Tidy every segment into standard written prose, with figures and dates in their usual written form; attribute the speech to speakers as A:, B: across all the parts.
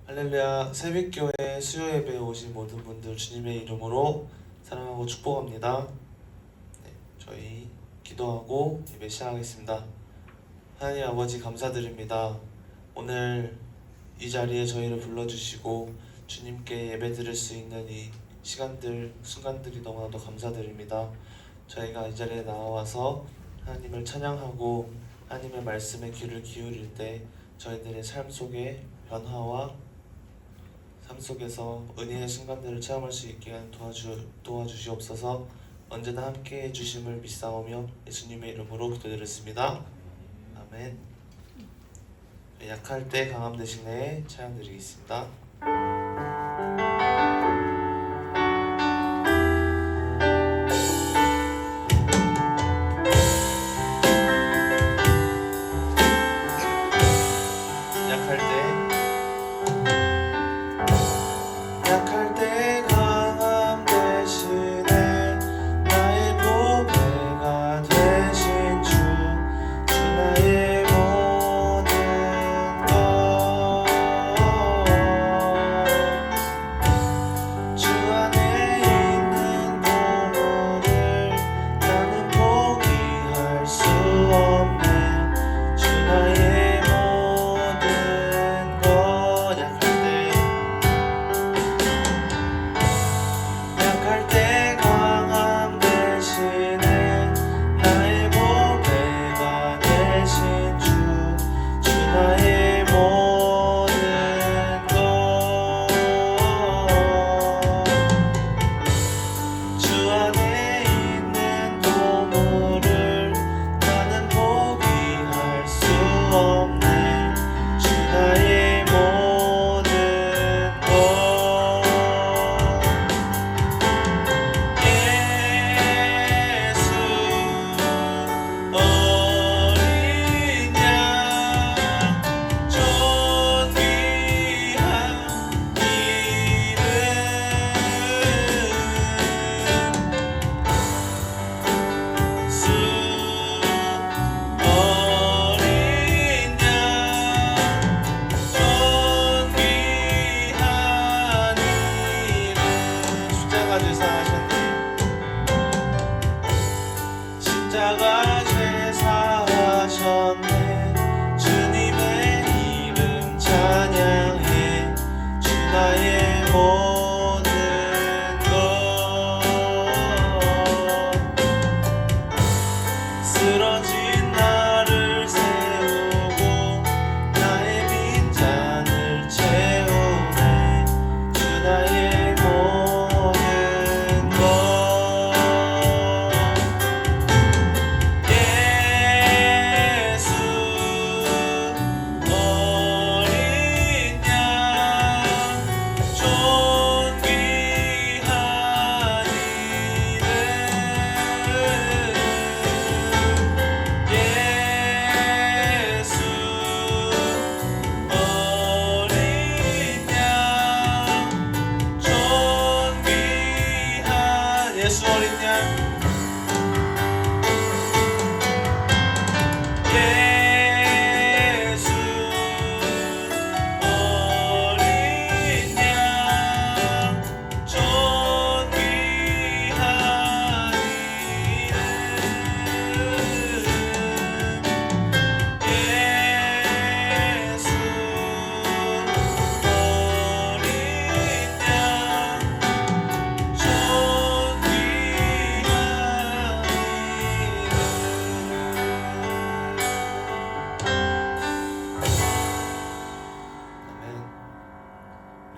A: 할렐루야. 새벽교회 수요 예배에 오신 모든 분들 주님의 이름으로 사랑하고 축복합니다. 저희 기도하고 예배 시작하겠습니다. 하나님 아버지 감사드립니다. 오늘 이 자리에 저희를 불러주시고 주님께 예배 드릴 수 있는 이 시간들, 순간들이 너무나도 감사드립니다. 저희가 이 자리에 나와서 하나님을 찬양하고 하나님의 말씀에 귀를 기울일 때 저희들의 삶 속에 변화와 삶 속에서 은혜의 순간들을 체험할 수 있게 도와주시옵소서. 언제나 함께 해주심을 믿사오며 예수님의 이름으로 기도드렸습니다. 아멘. 약할 때 강함 대신에 찬양 드리겠습니다.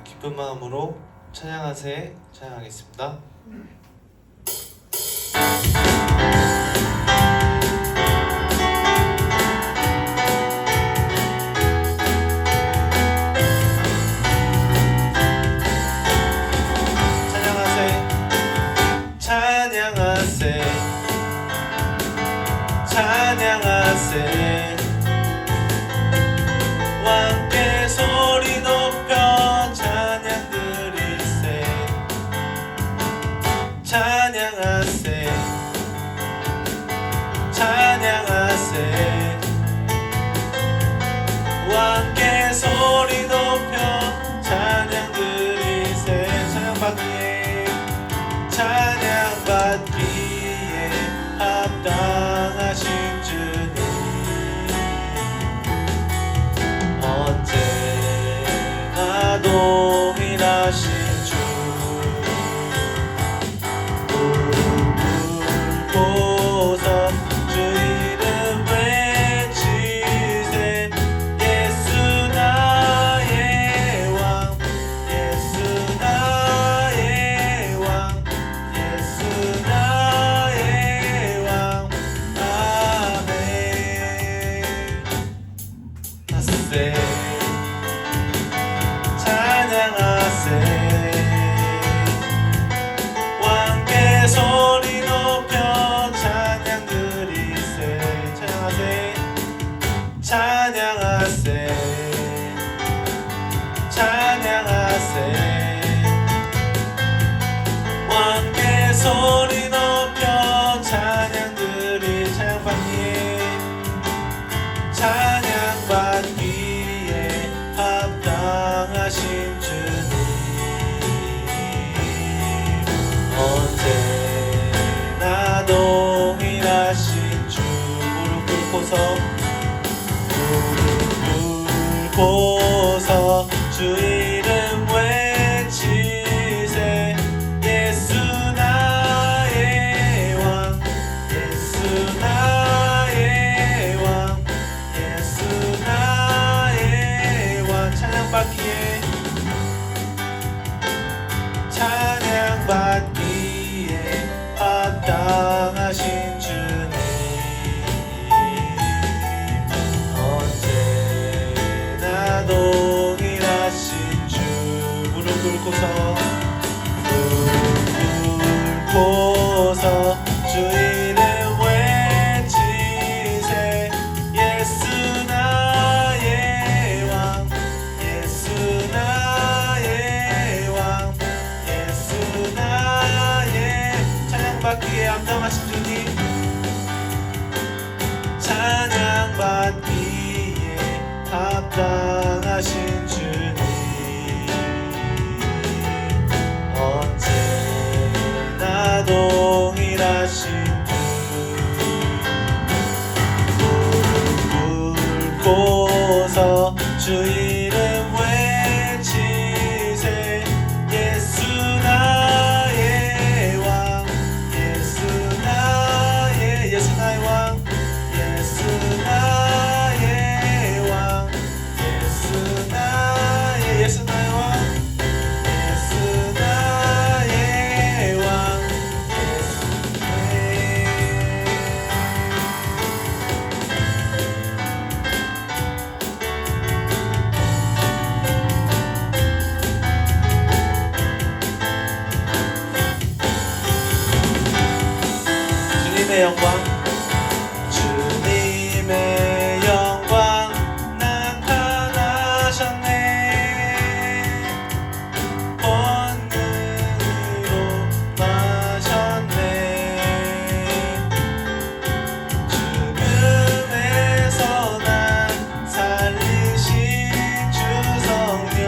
A: 기쁜 마음으로 찬양하세 찬양하겠습니다. 찬양하세 찬양하세 왕께 소리 높여 찬양 드리세 주 이름 외치세 예수 나의 왕 예수 나의 왕 예수 나의 왕 찬양받기에 합당하신 주님 언제나 동일하신 주 무릎 꿇고서 주 이름 외치세 예수 나의 왕 예수 나의 왕 예수 나의 찬양받기에 합당하신 주님 찬양받기에 합당하신 주님 언제나 동일하신 주 무릎 꿇고서 주 이름 외치세 예수 나의 왕 예수 나의 예수 나의 왕 예수 나의 왕 예수 나의 예수 나의 왕 예수 나의 왕 예수 주님의 영광 주님의 영광 나타나셨네 권능으로 마셨네 죽음에서 날 살리신 주 성령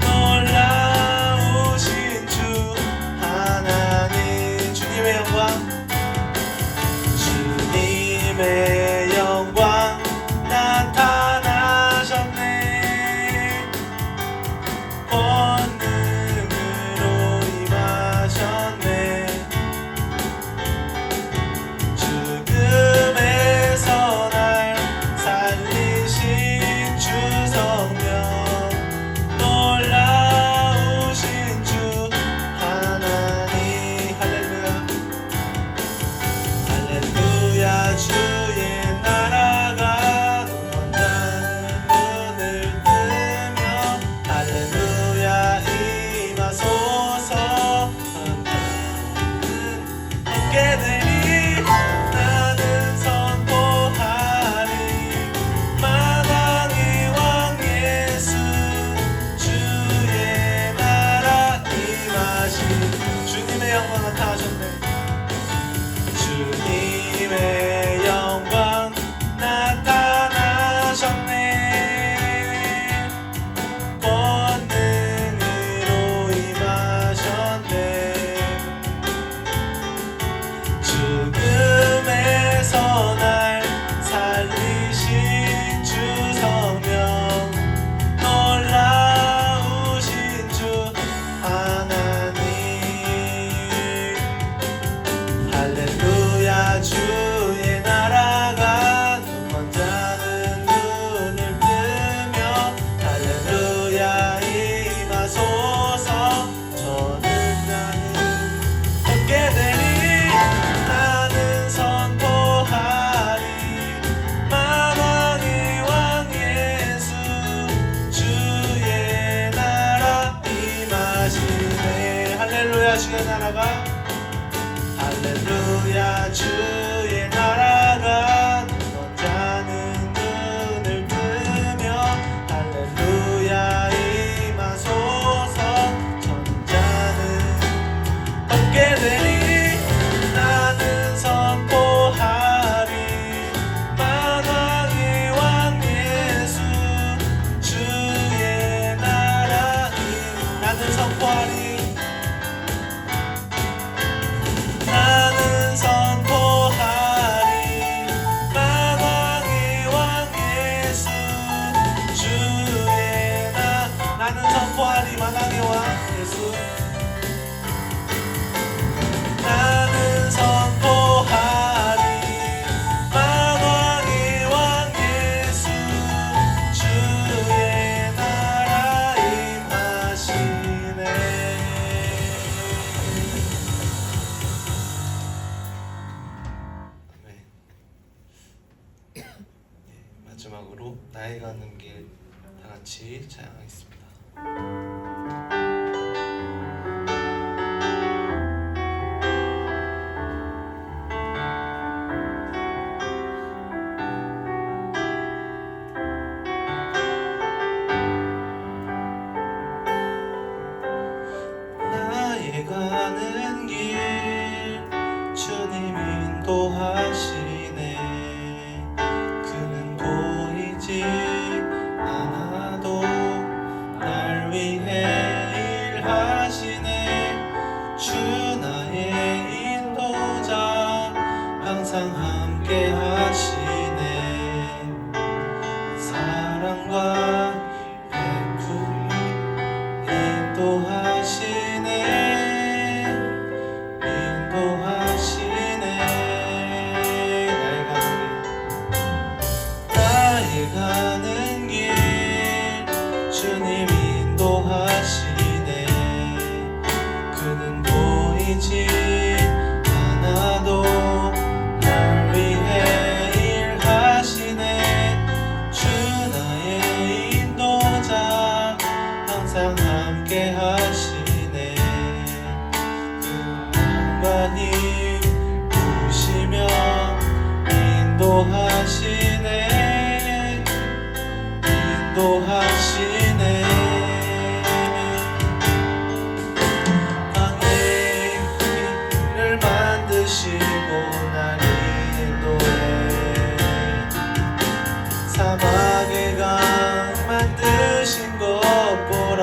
A: 놀라우신 주 하나님 주님의 영광 주님의 영광 나타나셨네 권능으로 임하셨네 죽음에서 날 살리신 주 성령 놀라우신 주 하나님 할렐루야 할렐루야 주의 나라가 원하는 눈을 뜨며 할렐루야 임하소서 얻게 되니 나는 선포하리 만왕의 왕 예수 주의 나라 임하신 주님의 영광 나타나셨네 주님의 영광 나타나셨네 권능으로 임하셨네 죽음에서 날 살리신 주 성령 놀라우신 주 하나님 할렐루야 주의 나라가 눈먼 자는 눈을 뜨며 할렐루야 임하소서 저는 나는 얻게 되니 나는 선포하리 만왕의 왕 예수 주의 나라 임하시네 할렐루야 주의 나라가 할렐루야 주의 나라가 눈먼 자는 눈을 뜨며 할렐루야 임하소서 저는 자는 얻게 되니 나는 선포하리 만왕의 왕 예수 주의 나라 나는 선포하리 나는 선포하리 선포하리 만왕의 왕 예수. 나는 선포하리 만왕의 왕 예수. 주의 나라 임하시네. 네. 마지막으로 나의 가는 길 다같이 찬양하겠습니다. 나의 가는 길 주님 인도하시네. 그는 보이지 않아도 날 위해 일하시네. 주 나의 인도자 항상 함께 하시네. 사랑과 베풀이 인도하시네. 나의 가는 길 주님 인도하시네. 그는 보이지 않아도 날 위해 일하시네. 주 나의 인도자 항상 함께 하시네. 그와 힘 부시며 인도하시네. 인도하시네. 강의 길을 만드시고 날 인도해. 사막의 강 만드신 것 보라.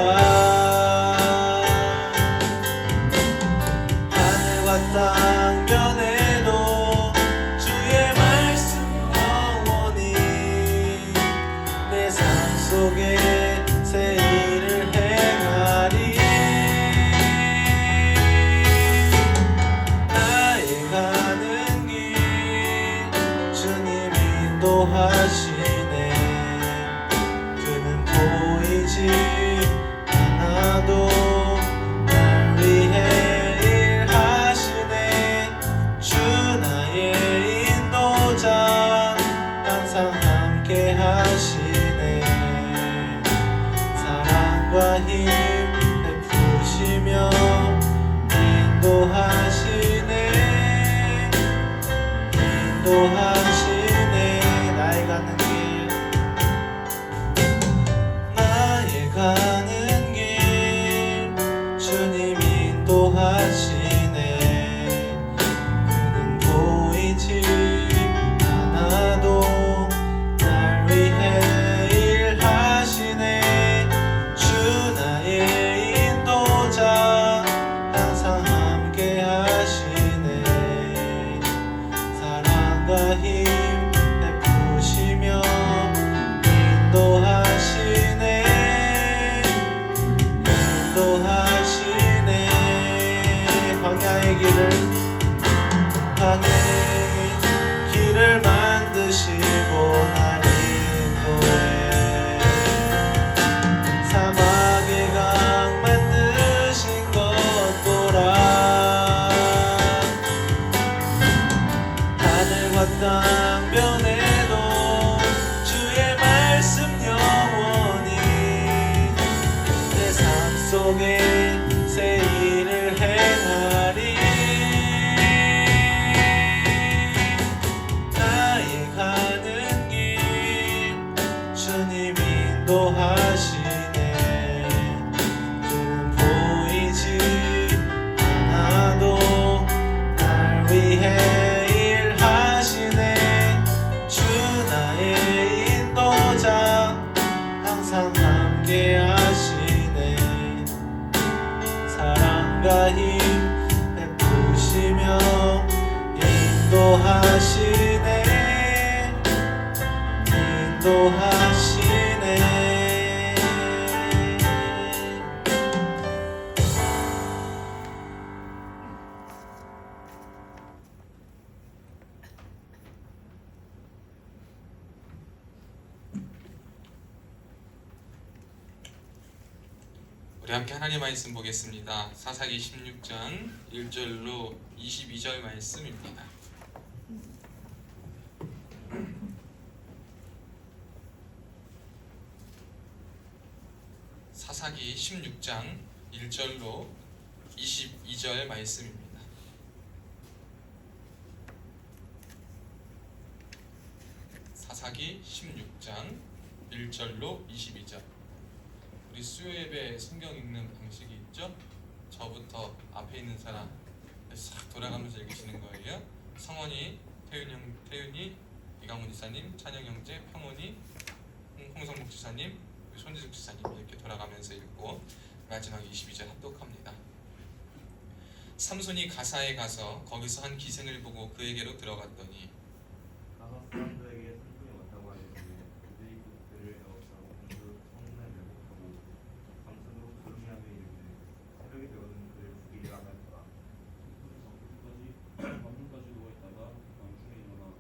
A: 하늘과 땅 변해도 주의 말씀 영원히 내 삶 속에 새 일을 행하리. 나의 가는 길 주님 인도하시네. 그는 보이지 않아도 날 위해 일하시네. 주 나의 인도자 항상 함께 하시네. 사랑과 힘 베푸시며 인도하시네. 인도하시네. 나의 가는 길 나의 가는 길 주님 인도하시네. 그는 보이지 않아도 날 위해 일하시네. 주 나의 인도자 항상 함께 하시네. 사랑과 힘 베푸시며 인도하시네. 인도하시네. 광야의 길을 만드시고 날 인도해. 사막의 강 만드신 것 보라. 하늘과 땅 변해도 주의 말씀 영원히 내 삶 속에 새 일을 행하리. 나의 가는 길 주님 인도하시네. 그는 보이지 않아도 날 위해 일하시네. 주 나의 인도자 항상 함께 하시네. 사랑과 힘 베푸시며 인도하시네. 인도하시네.
B: 우리 함께 하나님 말씀 보겠습니다. 사사기 16장 1절로 22절 말씀입니다. 사사기 16장 1절로 22절 말씀입니다. 사사기 16장 1절로 22절. 우리 수요 예배 성경 읽는 방식이 있죠? 저부터 앞에 있는 사람 싹 돌아가면서 읽으시는 거예요. 성원이, 태윤이, 이강훈 지사님, 찬영 형제, 평원이, 홍성목 지사님, 손지숙 지사님 이렇게 돌아가면서 읽고 마지막 22절 합독합니다. 삼손이 가사에 가서 거기서 한 기생을 보고 그에게로 들어갔더니
C: 가서 사람들에게 삼손이 왔다고 하였으며 그들이 그를 에워싸고 그 성문에 매복하고 밤새도록 조용히하며 이르되 새벽이 되거든 그를 죽이리라 하였더라.
D: 밤까지 밤중까지 누워 있다가 밤중에 일어나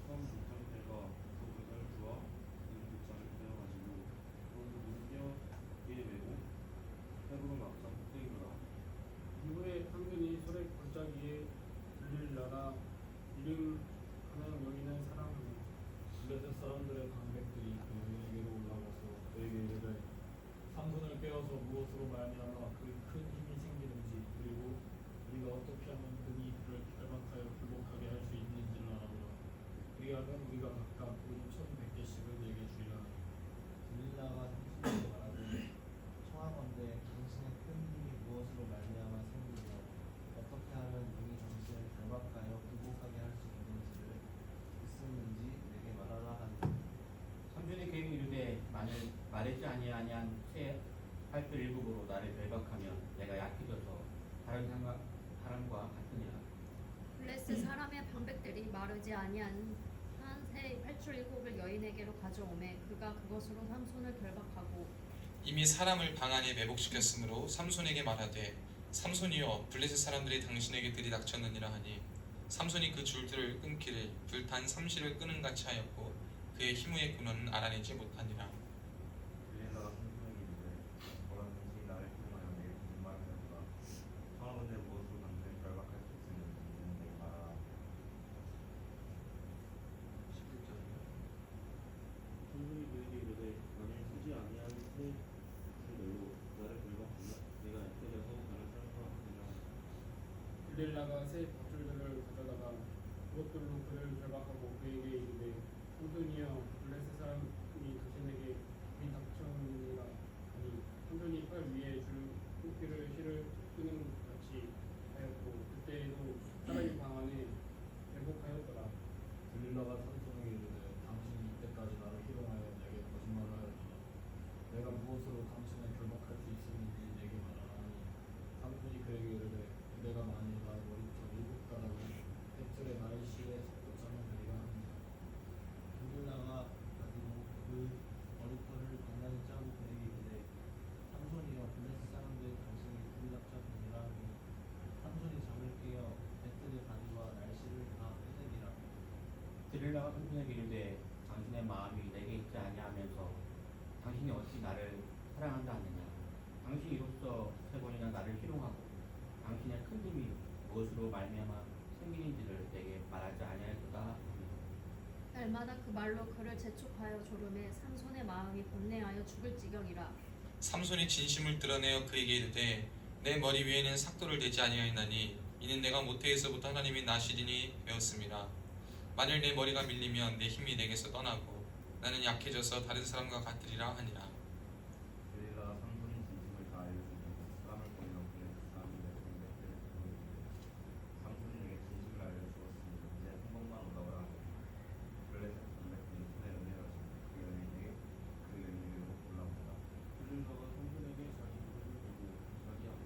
D: 처음 북장들과 그것을 주어 그 북장을 떼어가지고 그것을 물겨 뒤에 메고 헤브론 앞장 꼭대기로라.
E: 이후에 삼손이 소래 골짜기에 들릴라라 이름 하나 여기는 사람을 블레셋 사람들의 방백들이 그에게로 올라가서 그에게 이르되 삼손을 깨어서 무엇으로 말미암아 그 큰 힘이 생기는지 그리고 우리가 어떻게 하면 그니 그를 결박하여 굴복하게 할 수 있는지를 알아보라. 그리하면 우리가 각각 돈 1,100개씩을 내게 주리라.
F: 들릴라가 삼손에게 말하되 청하건대 당신의 큰 힘이 무엇으로 말미암아 생기며 어떻게 하면 능히 당신을 결박하여 굴복하게 할 수 있는지 내게 말하라 하니
G: 삼손이 그에게 이르되 만일 마르지 아니한 새 활들 일곱으로 나를 결박하면 내가 약해져서 다른 사람과 같으니라.
H: 블레셋 사람의 방백들이 마르지 아니한 새 활줄 7을 여인에게로 가져오매 그가 그것으로 삼손을 결박하고
B: 이미 사람을 방 안에 매복시켰으므로 삼손에게 말하되 삼손이여 블레셋 사람들이 당신에게 들이닥쳤느니라 하니 삼손이 그 줄들을 끊기를 불탄 삼시를 끄는 같이 하였고 그의 힘의 근원은 알아내지 못하니라.
C: 들릴라가 삼손에게 이르되 너는 당신이 나를 희롱하여 내게 무슨 말을 하였더라. 청하건대 무엇으로 당신을 결박할 수 있으는지 내게 말하라.
D: 11절이요. 삼손이 그에게 이르되 만일 쓰지 아니한 새 숫들로 나를 결박하면 내가 약해져서 다른 사람과 같으니라.
E: 빌릴라가 새 밧줄들을 가져다가 그것들로 그를 결박하고 그에게 이르되 삼손이여 블레셋 사람이 당신에게 들이닥쳤느니라 하니 삼손이 팔 위에 줄 끈기를 실을 끄는 같이 하였고 그때에도 사람이 방 안에 매복하였더라.
I: 들릴라가 삼손에게 이르되 당신이 이때까지 나를 희롱하여 내게 거짓말을 하였도다. 내가 무엇으로 당신을 결박할 수 있었는지 내게 말하라니 삼손이 그에게 이르되 내가 만일 나의 머리털 7가닥을 배틀의 날씨에 섞고자면 되리라 합니다.
F: 들릴라가 가지고 그 머리털을 단단히 짜고 그에게 이르되 삼손이여 블레셋 사람들이 당신에게 들이닥쳤느니라 하니 삼손이 잠을 깨어 배틀의 바지와 날씨를 다 빼내니라.
G: 들릴라가 삼손에게 이르되 당신의 마음이 내게 있지 아니하면서 당신이 어찌 나를 사랑한다 하느냐. 당신이 이로써 3번이나 나를 희롱하고 당신의 큰 힘이 무엇으로 말미암아 생기는지를 내게 말하지 아니하였도다 하며
H: 날마다 그 말로 그를 재촉하여 조름에 삼손의 마음이 번뇌하여 죽을 지경이라.
B: 삼손이 진심을 드러내어 그에게 이르되 내 머리 위에는 삭도를 대지 아니하였나니 이는 내가 모태에서부터 하나님이 나시리니 배웠습니다. 만일 내 머리가 밀리면 내 힘이 내게서 떠나고 나는 약해져서 다른 사람과 같으리라 하니라.
C: 들릴라가 삼손이 진심을 다 알려주니 사람을 보내어 블레셋 사람들의 방백들을 두고 이르되 삼손이 내게 진심을 알려주었으니 이제 한 번만 오라오라 하니 블레셋 방백들이 손에 은혜를 하시고 그 연인에게로 올라온다.
D: 들릴라가 삼손에게 자기 무릎을 두고 자기 앞에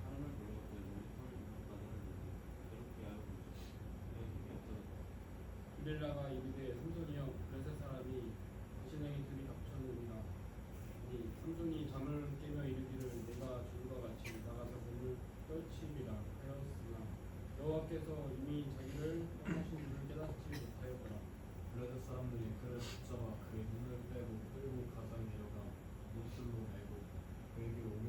D: 사람을 불러서 머리털 7가닥을 내고 괴롭게 하여 보시고 그의 힘이 없어졌다.
E: 빌릴라가 이르되 삼손이여 블레셋 사람이 당신에게 들이닥쳤느니라 하니 삼손이 잠을 깨며 이르기를 내가 전과 같이 나가서 몸을 떨치리라 하였으나 여호와께서 이미 자기를 떠나신 줄을 깨닫지 못하였더라.
I: 블레셋 사람들이 그를 붙잡아 그의 눈을 빼고 끌고 가서 내려가 못줄로 매고 그에게로 오매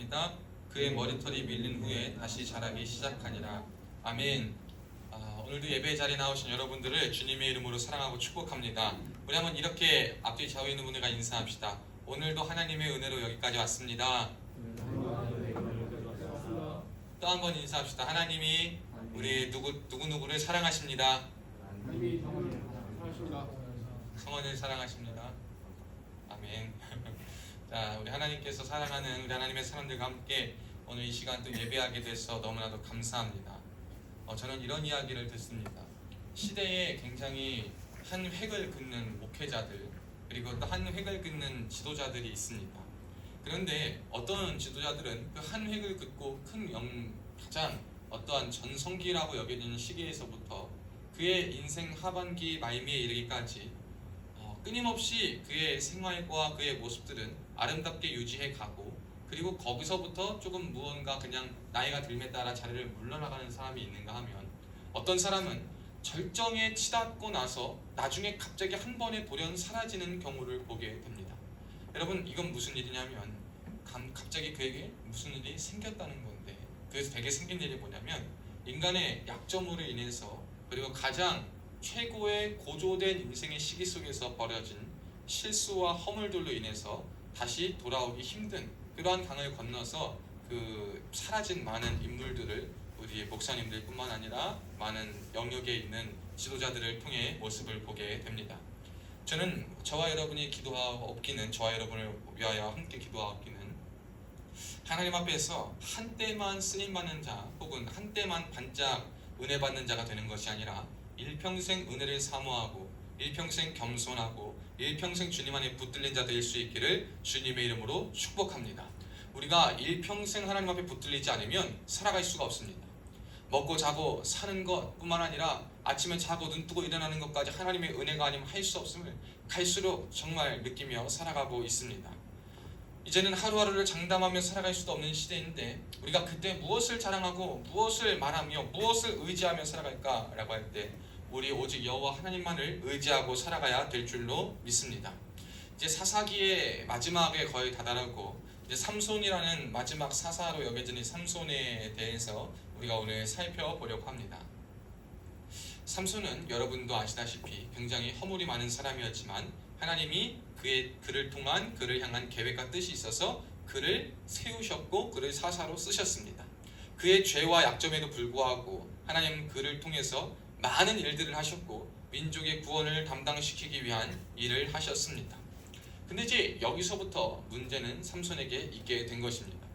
B: 축복합니다. 그의 머리털이 밀린 후에 다시 자라기 시작하니라. 아멘. 오늘도 예배 자리에 나오신 여러분들을 주님의 이름으로 사랑하고 축복합니다. 우리 한번 이렇게 앞뒤 좌우에 있는 분들과 인사합시다. 오늘도 하나님의 은혜로 여기까지 왔습니다. 또 한 번 인사합시다. 하나님이 우리 누구누구를 사랑하십니다.
E: 하나님이 사랑하십니다.
B: 성원을 사랑하십니다. 아멘. 자, 우리 하나님께서 사랑하는 우리 하나님의 사람들과 함께 오늘 이 시간 또 예배하게 돼서 너무나도 감사합니다. 저는 이런 이야기를 듣습니다. 시대에 굉장히 한 획을 긋는 목회자들, 그리고 또 한 획을 긋는 지도자들이 있습니다. 그런데 어떤 지도자들은 그 한 획을 긋고 가장 어떠한 전성기라고 여겨지는 시기에서부터 그의 인생 하반기 말미에 이르기까지 끊임없이 그의 생활과 그의 모습들은 아름답게 유지해 가고, 그리고 거기서부터 조금 무언가 그냥 나이가 들에 따라 자리를 물러나가는 사람이 있는가 하면, 어떤 사람은 절정에 치닫고 나서 나중에 갑자기 한 번에 돌연 사라지는 경우를 보게 됩니다. 여러분, 이건 무슨 일이냐면 갑자기 그에게 무슨 일이 생겼다는 건데, 그래서 되게 생긴 일이 뭐냐면 인간의 약점으로 인해서, 그리고 가장 최고의 고조된 인생의 시기 속에서 벌어진 실수와 허물들로 인해서 다시 돌아오기 힘든 그러한 강을 건너서 그 사라진 많은 인물들을 우리 목사님들뿐만 아니라 많은 영역에 있는 지도자들을 통해 모습을 보게 됩니다. 저는 저와 여러분이 기도하옵기는, 저와 여러분을 위하여 함께 기도하옵기는, 하나님 앞에서 한때만 쓰임받는 자, 혹은 한때만 반짝 은혜 받는 자가 되는 것이 아니라 일평생 은혜를 사모하고 일평생 겸손하고 일평생 주님 안에 붙들린 자 될 수 있기를 주님의 이름으로 축복합니다. 우리가 일평생 하나님 앞에 붙들리지 않으면 살아갈 수가 없습니다. 먹고 자고 사는 것뿐만 아니라 아침에 자고 눈 뜨고 일어나는 것까지 하나님의 은혜가 아니면 할 수 없음을 갈수록 정말 느끼며 살아가고 있습니다. 이제는 하루하루를 장담하며 살아갈 수도 없는 시대인데, 우리가 그때 무엇을 자랑하고 무엇을 말하며 무엇을 의지하며 살아갈까라고 할 때 우리 오직 여호와 하나님만을 의지하고 살아가야 될 줄로 믿습니다. 이제 사사기의 마지막에 거의 다다르고, 이제 삼손이라는 마지막 사사로 여겨지는 삼손에 대해서 우리가 오늘 살펴보려고 합니다. 삼손은 여러분도 아시다시피 굉장히 허물이 많은 사람이었지만 하나님이 그를 통한 그를 향한 계획과 뜻이 있어서 그를 세우셨고 그를 사사로 쓰셨습니다. 그의 죄와 약점에도 불구하고 하나님은 그를 통해서 많은 일들을 하셨고 민족의 구원을 담당시키기 위한 일을 하셨습니다. 근데 이제 여기서부터 문제는 삼손에게 있게 된 것입니다.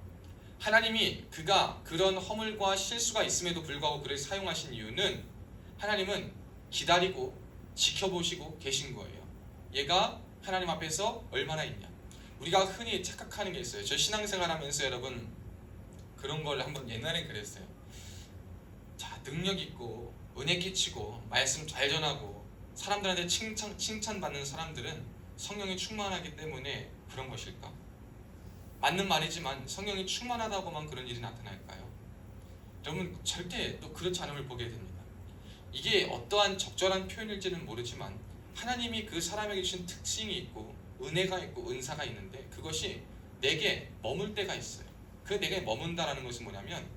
B: 하나님이 그가 그런 허물과 실수가 있음에도 불구하고 그를 사용하신 이유는, 하나님은 기다리고 지켜보시고 계신 거예요. 얘가 하나님 앞에서 얼마나 있냐. 우리가 흔히 착각하는 게 있어요. 저 신앙생활 하면서 여러분 그런 걸 한번 옛날에 그랬어요. 자, 능력 있고 은혜 끼치고 말씀 잘 전하고 사람들한테 칭찬받는 사람들은 성령이 충만하기 때문에 그런 것일까? 맞는 말이지만 성령이 충만하다고만 그런 일이 나타날까요? 여러분, 절대 또 그렇지 않음을 보게 됩니다. 이게 어떠한 적절한 표현일지는 모르지만 하나님이 그 사람에게 주신 특징이 있고 은혜가 있고 은사가 있는데, 그것이 내게 머물 때가 있어요. 그 내게 머문다라는 것은 뭐냐면,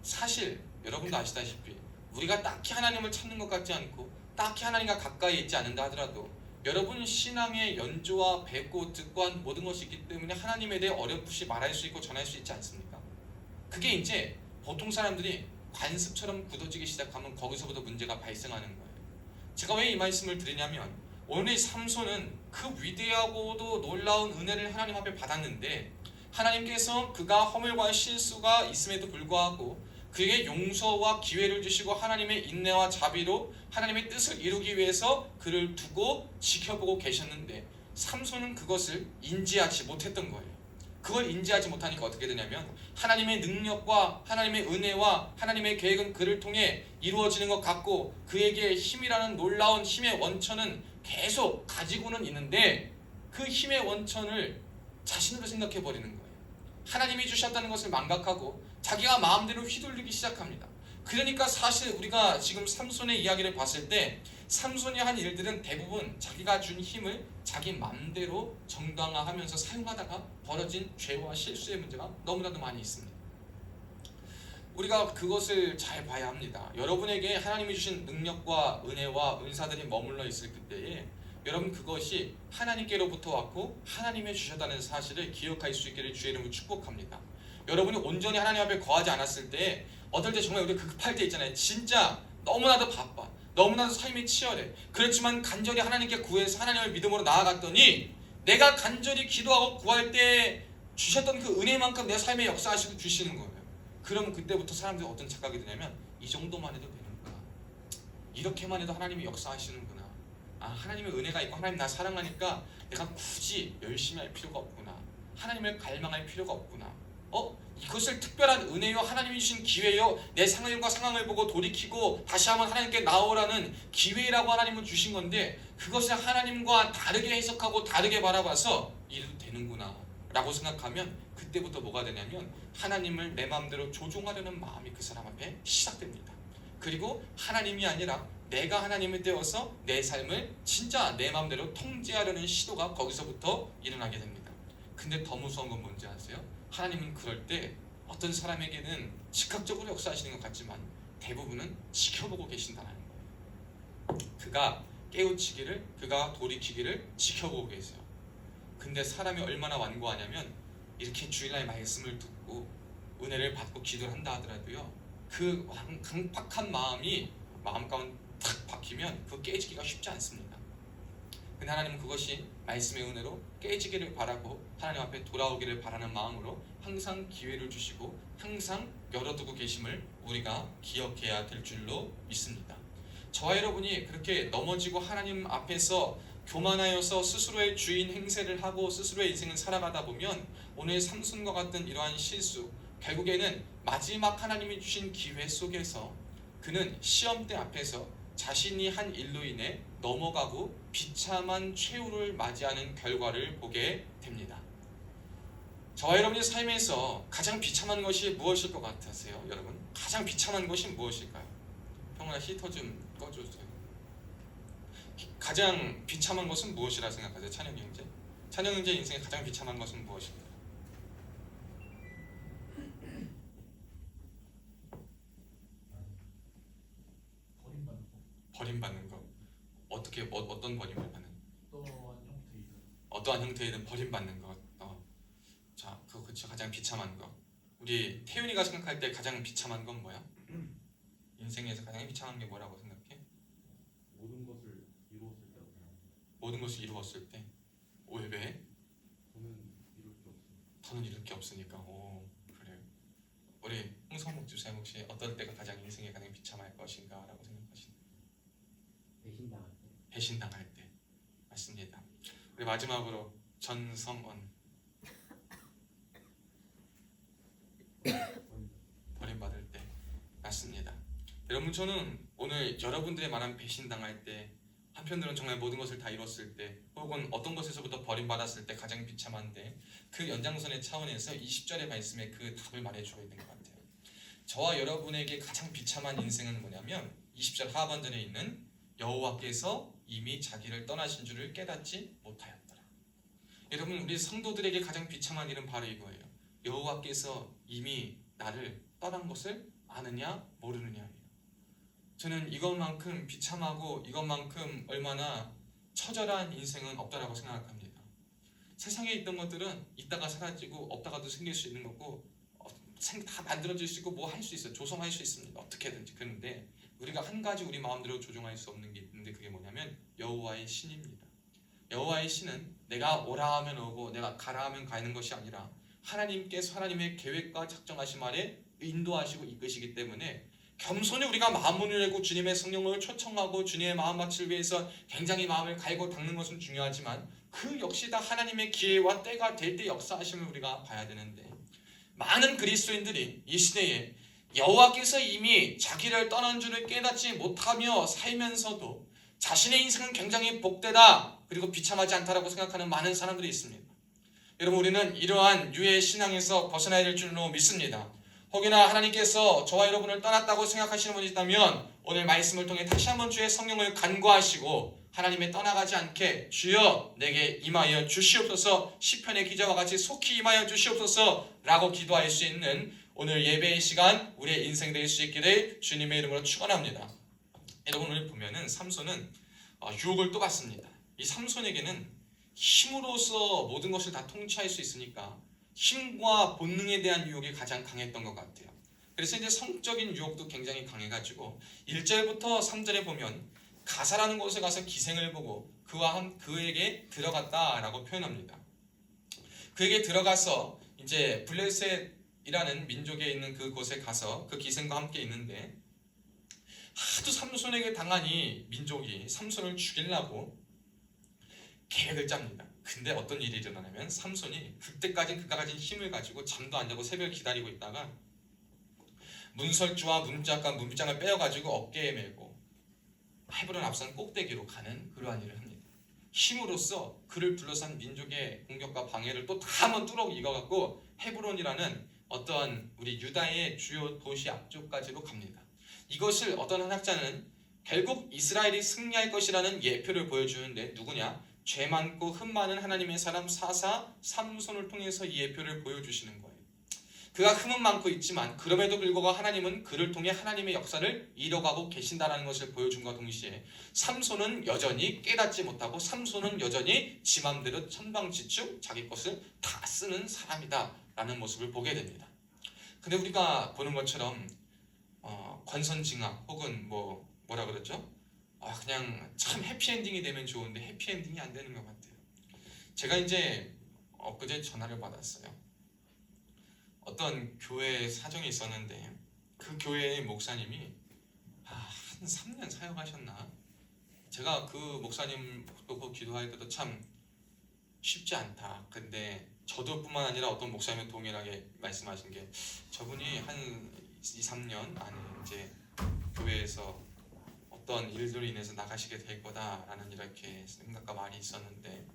B: 사실 여러분도 아시다시피 우리가 딱히 하나님을 찾는 것 같지 않고 딱히 하나님과 가까이 있지 않는다 하더라도 여러분 신앙의 연조와 뵙고 듣고 한 모든 것이 있기 때문에 하나님에 대해 어렴풋이 말할 수 있고 전할 수 있지 않습니까? 그게 이제 보통 사람들이 관습처럼 굳어지기 시작하면 거기서부터 문제가 발생하는 거예요. 제가 왜 이 말씀을 드리냐면, 오늘 삼손은 그 위대하고도 놀라운 은혜를 하나님 앞에 받았는데, 하나님께서 그가 허물과 실수가 있음에도 불구하고 그에게 용서와 기회를 주시고 하나님의 인내와 자비로 하나님의 뜻을 이루기 위해서 그를 두고 지켜보고 계셨는데, 삼손은 그것을 인지하지 못했던 거예요. 그걸 인지하지 못하니까 어떻게 되냐면, 하나님의 능력과 하나님의 은혜와 하나님의 계획은 그를 통해 이루어지는 것 같고 그에게 힘이라는 놀라운 힘의 원천은 계속 가지고는 있는데, 그 힘의 원천을 자신으로 생각해버리는 거예요. 하나님이 주셨다는 것을 망각하고 자기가 마음대로 휘둘리기 시작합니다. 그러니까 사실 우리가 지금 삼손의 이야기를 봤을 때 삼손이 한 일들은 대부분 자기가 준 힘을 자기 맘대로 정당화하면서 사용하다가 벌어진 죄와 실수의 문제가 너무나도 많이 있습니다. 우리가 그것을 잘 봐야 합니다. 여러분에게 하나님이 주신 능력과 은혜와 은사들이 머물러 있을 그때에 여러분 그것이 하나님께로부터 왔고 하나님의 주셨다는 사실을 기억할 수 있기를 주의 이름으로 축복합니다. 여러분이 온전히 하나님 앞에 거하지 않았을 때 어떨 때 정말 우리 급할 때 있잖아요. 진짜 너무나도 바빠, 너무나도 삶이 치열해. 그렇지만 간절히 하나님께 구해서 하나님을 믿음으로 나아갔더니 내가 간절히 기도하고 구할 때 주셨던 그 은혜만큼 내 삶에 역사하시고 주시는 거예요. 그러면 그때부터 사람들이 어떤 착각이 드냐면 이 정도만 해도 되는구나, 이렇게만 해도 하나님이 역사하시는구나, 아 하나님의 은혜가 있고 하나님 나 사랑하니까 내가 굳이 열심히 할 필요가 없구나, 하나님을 갈망할 필요가 없구나, 이것을 특별한 은혜요 하나님이 주신 기회요 내 상황과 상황을 보고 돌이키고 다시 한번 하나님께 나오라는 기회라고 하나님은 주신 건데 그것을 하나님과 다르게 해석하고 다르게 바라봐서 이래도 되는구나 라고 생각하면 그때부터 뭐가 되냐면 하나님을 내 마음대로 조종하려는 마음이 그 사람 앞에 시작됩니다. 그리고 하나님이 아니라 내가 하나님을 떼어서 내 삶을 진짜 내 마음대로 통제하려는 시도가 거기서부터 일어나게 됩니다. 근데 더 무서운 건 뭔지 아세요? 하나님은 그럴 때 어떤 사람에게는 즉각적으로 역사하시는 것 같지만 대부분은 지켜보고 계신다는 거예요. 그가 깨우치기를, 그가 돌이키기를 지켜보고 계세요. 근데 사람이 얼마나 완고하냐면 이렇게 주일날 말씀을 듣고 은혜를 받고 기도를 한다 하더라도요 그 강팍한 마음이 마음 가운데 탁 박히면 그 깨지기가 쉽지 않습니다. 근데 하나님은 그것이 말씀의 은혜로 깨지기를 바라고 하나님 앞에 돌아오기를 바라는 마음으로 항상 기회를 주시고 항상 열어두고 계심을 우리가 기억해야 될 줄로 믿습니다. 저와 여러분이 그렇게 넘어지고 하나님 앞에서 교만하여서 스스로의 주인 행세를 하고 스스로의 인생을 살아가다 보면 오늘 삼손과 같은 이러한 실수, 결국에는 마지막 하나님이 주신 기회 속에서 그는 시험대 앞에서 자신이 한 일로 인해 넘어가고 비참한 최후를 맞이하는 결과를 보게 됩니다. 저와 여러분의 삶에서 가장 비참한 것이 무엇일 것 같으세요? 여러분 가장 비참한 것이 무엇일까요? 평온아 히터 좀 꺼주세요. 가장 비참한 것은 무엇이라 생각하세요? 찬영 형제? 찬영 형제 인생의 가장 비참한 것은 무엇일까요? 버림받는 거. 어떻게 어떤 버림을 받는? 어떠한 형태이든 버림받는 것. 자, 그렇죠. 가장 비참한 거. 우리 태윤이가 생각할 때 가장 비참한 건 뭐야? 인생에서 가장 비참한 게 뭐라고 생각해?
D: 모든 것을 이루었을 때라고 생각합니다.
B: 모든 것을 이루었을 때. 왜?
D: 저는 이룰 게 없습니다.
B: 더는 이룰 게 없으니까. 오, 그래요. 우리 홍성목 주사님 혹시 어떨 때가 가장 인생에 가장 비참할 것인가라고 생각하시나요?
G: 배신당할 때.
B: 배신당할 때. 맞습니다. 우리 마지막으로 전성원. 버림받을 때. 맞습니다. 여러분 저는 오늘 여러분들의 말한 배신당할 때, 한편으로는 정말 모든 것을 다 이뤘을 때, 혹은 어떤 것에서부터 버림받았을 때 가장 비참한데 그 연장선의 차원에서 20절의 말씀에 그 답을 말해줘야 되는 것 같아요. 저와 여러분에게 가장 비참한 인생은 뭐냐면 20절 하반절에 있는 여호와께서 이미 자기를 떠나신 줄을 깨닫지 못하였더라. 여러분 우리 성도들에게 가장 비참한 일은 바로 이거예요. 여호와께서 이미 나를 떠난 것을 아느냐 모르느냐예요. 저는 이것만큼 비참하고 이것만큼 얼마나 처절한 인생은 없다라고 생각합니다. 세상에 있던 것들은 있다가 사라지고 없다가도 생길 수 있는 거고 다 만들어질 수 있고 뭐 할 수 있어요. 조성할 수 있습니다. 어떻게든지. 그런데 우리가 한 가지 우리 마음대로 조종할 수 없는 게 있는데 그게 뭐냐면 여호와의 신입니다. 여호와의 신은 내가 오라 하면 오고 내가 가라 하면 가는 것이 아니라 하나님께서 하나님의 계획과 작정하심 아래 인도하시고 이끄시기 때문에 겸손히 우리가 마음문을 열고 주님의 성령을 초청하고 주님의 마음밭을 위해서 굉장히 마음을 갈고 닦는 것은 중요하지만 그 역시 다 하나님의 기회와 때가 될 때 역사하심을 우리가 봐야 되는데 많은 그리스도인들이 이 시대에 여호와께서 이미 자기를 떠난 줄을 깨닫지 못하며 살면서도 자신의 인생은 굉장히 복되다 그리고 비참하지 않다라고 생각하는 많은 사람들이 있습니다. 여러분 우리는 이러한 유해 신앙에서 벗어나야 될 줄로 믿습니다. 혹여나 하나님께서 저와 여러분을 떠났다고 생각하시는 분이 있다면 오늘 말씀을 통해 다시 한번 주의 성령을 간구하시고 하나님의 떠나가지 않게 주여 내게 임하여 주시옵소서, 시편의 기자와 같이 속히 임하여 주시옵소서 라고 기도할 수 있는 오늘 예배의 시간 우리의 인생 될 수 있기를 주님의 이름으로 축원합니다. 여러분 오늘 보면은 삼손은 유혹을 또 받습니다. 이 삼손에게는 힘으로써 모든 것을 다 통치할 수 있으니까 힘과 본능에 대한 유혹이 가장 강했던 것 같아요. 그래서 이제 성적인 유혹도 굉장히 강해가지고 1절부터 3절에 보면 가사라는 곳에 가서 기생을 보고 그에게 들어갔다라고 표현합니다. 그에게 들어가서 이제 블레셋이라는 민족에 있는 그곳에 가서 그 기생과 함께 있는데 하도 삼손에게 당하니 민족이 삼손을 죽이려고 계획을 짭니다. 근데 어떤 일이 일어나냐면 삼손이 그때까지 그가 가진 힘을 가지고 잠도 안 자고 새벽을 기다리고 있다가 문설주와 문장을 빼어가지고 어깨에 메고 헤브론 앞산 꼭대기로 가는 그러한 일을 합니다. 힘으로써 그를 둘러싼 민족의 공격과 방해를 또 다 한번 뚫어 이겨갖고 헤브론이라는 어떠한 우리 유다의 주요 도시 앞쪽까지로 갑니다. 이것을 어떤 한학자는 결국 이스라엘이 승리할 것이라는 예표를 보여주는데 누구냐? 죄 많고 흠 많은 하나님의 사람 사사 삼손을 통해서 이 예표를 보여주시는 거예요. 그가 흠은 많고 있지만 그럼에도 불구하고 하나님은 그를 통해 하나님의 역사를 이뤄가고 계신다는 것을 보여준과 동시에 삼손은 여전히 깨닫지 못하고 삼손은 여전히 지 맘대로 천방지축 자기 것을 다 쓰는 사람이다 라는 모습을 보게 됩니다. 근데 우리가 보는 것처럼 권선징악 혹은 뭐라 그러죠? 그냥 참 해피엔딩이 되면 좋은데 해피엔딩이 안 되는 것 같아요. 제가 이제 엊그제 전화를 받았어요. 어떤 교회 사정이 있었는데 그 교회의 목사님이 한 3년 사역하셨나? 제가 그 목사님 보고 기도할 때도 참 쉽지 않다. 근데 저도 뿐만 아니라 어떤 목사님은 동일하게 말씀하신 게 저분이 한 2, 3년 안에 이제 교회에서 어떤 일들로 인해서 나가시게 될 거다라는 이렇게 생각과 말이 있었는데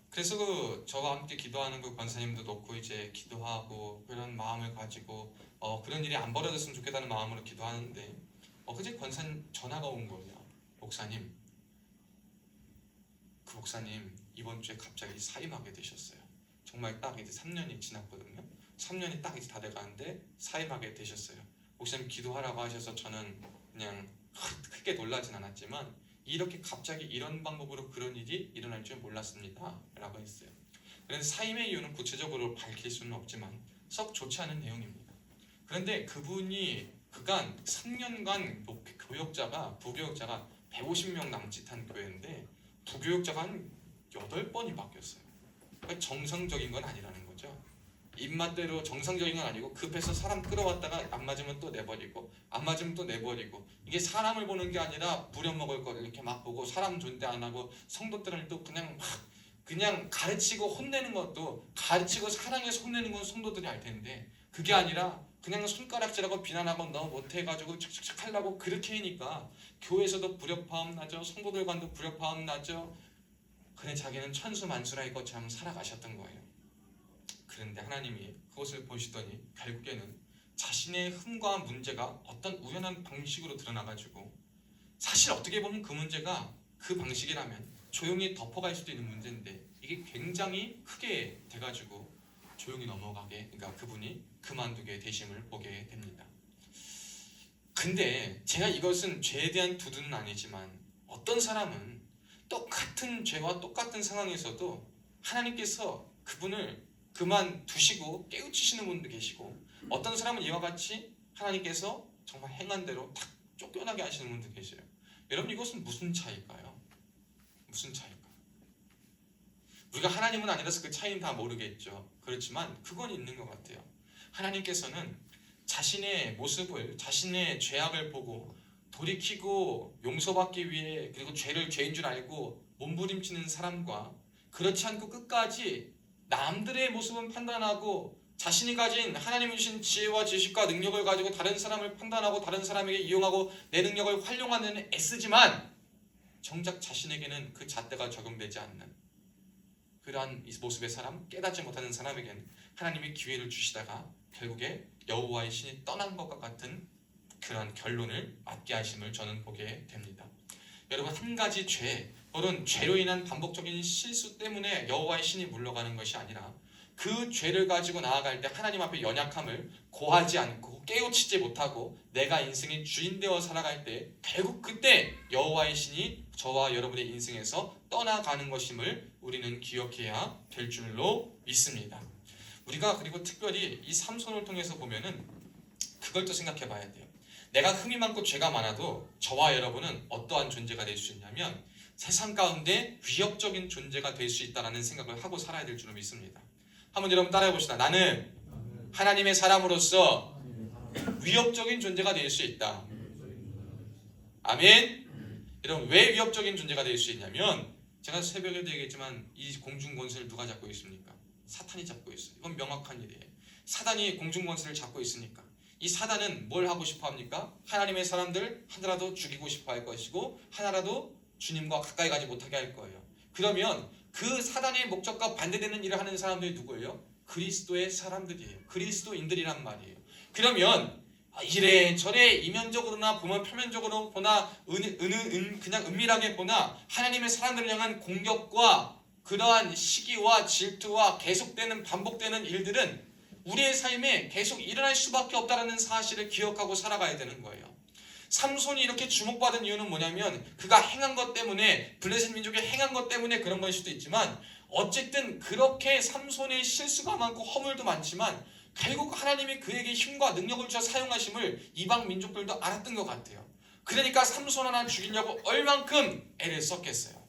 B: 그래서 저와 함께 기도하는 그 권사님도 놓고 이제 기도하고 그런 마음을 가지고 그런 일이 안 벌어졌으면 좋겠다는 마음으로 기도하는데 그제 권사님 전화가 온 거예요. 목사님, 그 목사님 이번 주에 갑자기 사임하게 되셨어요. 정말 딱 이제 3년이 지났거든요. 3년이 딱 이제 다 돼가는데 사임하게 되셨어요. 목사님 기도하라고 하셔서 저는 그냥 크게 놀라진 않았지만 이렇게 갑자기 이런 방법으로 그런 일이 일어날 줄 몰랐습니다 라고 했어요. 그런데 사임의 이유는 구체적으로 밝힐 수는 없지만 썩 좋지 않은 내용입니다. 그런데 그분이 그간 3년간 부교역자가 150명 남짓한 교회인데 부교역자가 한 8번이 바뀌었어요. 그러니까 정상적인 건 아니라는 거죠. 입맛대로 정상적인 건 아니고 급해서 사람 끌어왔다가 안 맞으면 또 내버리고 안 맞으면 또 내버리고 이게 사람을 보는 게 아니라 부려먹을 거를 이렇게 막 보고 사람 존대 안 하고 성도들을 또 그냥 가르치고 혼내는 것도 가르치고 사랑해서 혼내는 건 성도들이 알 텐데 그게 아니라 그냥 손가락질하고 비난하고 너 못해가지고 착착착 하려고 그렇게 하니까 교회에서도 불협화음 나죠. 성도들과도 불협화음 나죠. 그래 자기는 천수만수라의 것처럼 살아가셨던 거예요. 그런데 하나님이 그것을 보시더니 결국에는 자신의 흠과 문제가 어떤 우연한 방식으로 드러나가지고 사실 어떻게 보면 그 문제가 그 방식이라면 조용히 덮어갈 수도 있는 문제인데 이게 굉장히 크게 돼가지고 조용히 넘어가게 그러니까 그분이 그만두게 되심을 보게 됩니다. 근데 제가 이것은 죄에 대한 두두는 아니지만 어떤 사람은 똑같은 죄와 똑같은 상황에서도 하나님께서 그분을 그만두시고 깨우치시는 분도 계시고 어떤 사람은 이와 같이 하나님께서 정말 행한 대로 탁 쫓겨나게 하시는 분도 계셔요. 여러분 이것은 무슨 차이일까요? 무슨 차이일까요? 우리가 하나님은 아니라서 그 차이는 다 모르겠죠. 그렇지만 그건 있는 것 같아요. 하나님께서는 자신의 모습을 자신의 죄악을 보고 돌이키고 용서받기 위해 그리고 죄를 죄인 줄 알고 몸부림치는 사람과 그렇지 않고 끝까지 남들의 모습은 판단하고 자신이 가진 하나님이 주신 지혜와 지식과 능력을 가지고 다른 사람을 판단하고 다른 사람에게 이용하고 내 능력을 활용하는 데 애쓰지만 정작 자신에게는 그 잣대가 적용되지 않는 그러한 이 모습의 사람, 깨닫지 못하는 사람에게는 하나님이 기회를 주시다가 결국에 여호와의 신이 떠난 것과 같은 그런 결론을 맞게 하심을 저는 보게 됩니다. 여러분, 한 가지 죄 또는 죄로 인한 반복적인 실수 때문에 여호와의 신이 물러가는 것이 아니라 그 죄를 가지고 나아갈 때 하나님 앞에 연약함을 고하지 않고 깨우치지 못하고 내가 인생의 주인 되어 살아갈 때 결국 그때 여호와의 신이 저와 여러분의 인생에서 떠나가는 것임을 우리는 기억해야 될 줄로 믿습니다. 우리가 그리고 특별히 이 삼손을 통해서 보면은 그걸 또 생각해 봐야 돼요. 내가 흠이 많고 죄가 많아도 저와 여러분은 어떠한 존재가 될 수 있냐면 세상 가운데 위협적인 존재가 될 수 있다는 생각을 하고 살아야 될 줄로 믿습니다. 한번 여러분 따라해 봅시다. 나는 하나님의 사람으로서 위협적인 존재가 될 수 있다. 아멘. 여러분, 왜 위협적인 존재가 될 수 있냐면 제가 새벽에도 얘기했지만 이 공중권세를 누가 잡고 있습니까? 사탄이 잡고 있어요. 이건 명확한 일이에요. 사단이 공중권세를 잡고 있으니까 이 사단은 뭘 하고 싶어 합니까? 하나님의 사람들 하나라도 죽이고 싶어 할 것이고 하나라도 주님과 가까이 가지 못하게 할 거예요. 그러면 그 사단의 목적과 반대되는 일을 하는 사람들이 누구예요? 그리스도의 사람들이에요. 그리스도인들이란 말이에요. 그러면 이래저래 이면적으로나 보면 표면적으로 보나 그냥 은밀하게 보나 하나님의 사람들을 향한 공격과 그러한 시기와 질투와 계속되는 반복되는 일들은 우리의 삶에 계속 일어날 수밖에 없다는 사실을 기억하고 살아가야 되는 거예요. 삼손이 이렇게 주목받은 이유는 뭐냐면 그가 행한 것 때문에 블레셋 민족이 행한 것 때문에 그런 걸 수도 있지만 어쨌든 그렇게 삼손의 실수가 많고 허물도 많지만 결국 하나님이 그에게 힘과 능력을 주어 사용하심을 이방 민족들도 알았던 것 같아요. 그러니까 삼손 하나 죽이려고 얼만큼 애를 썼겠어요.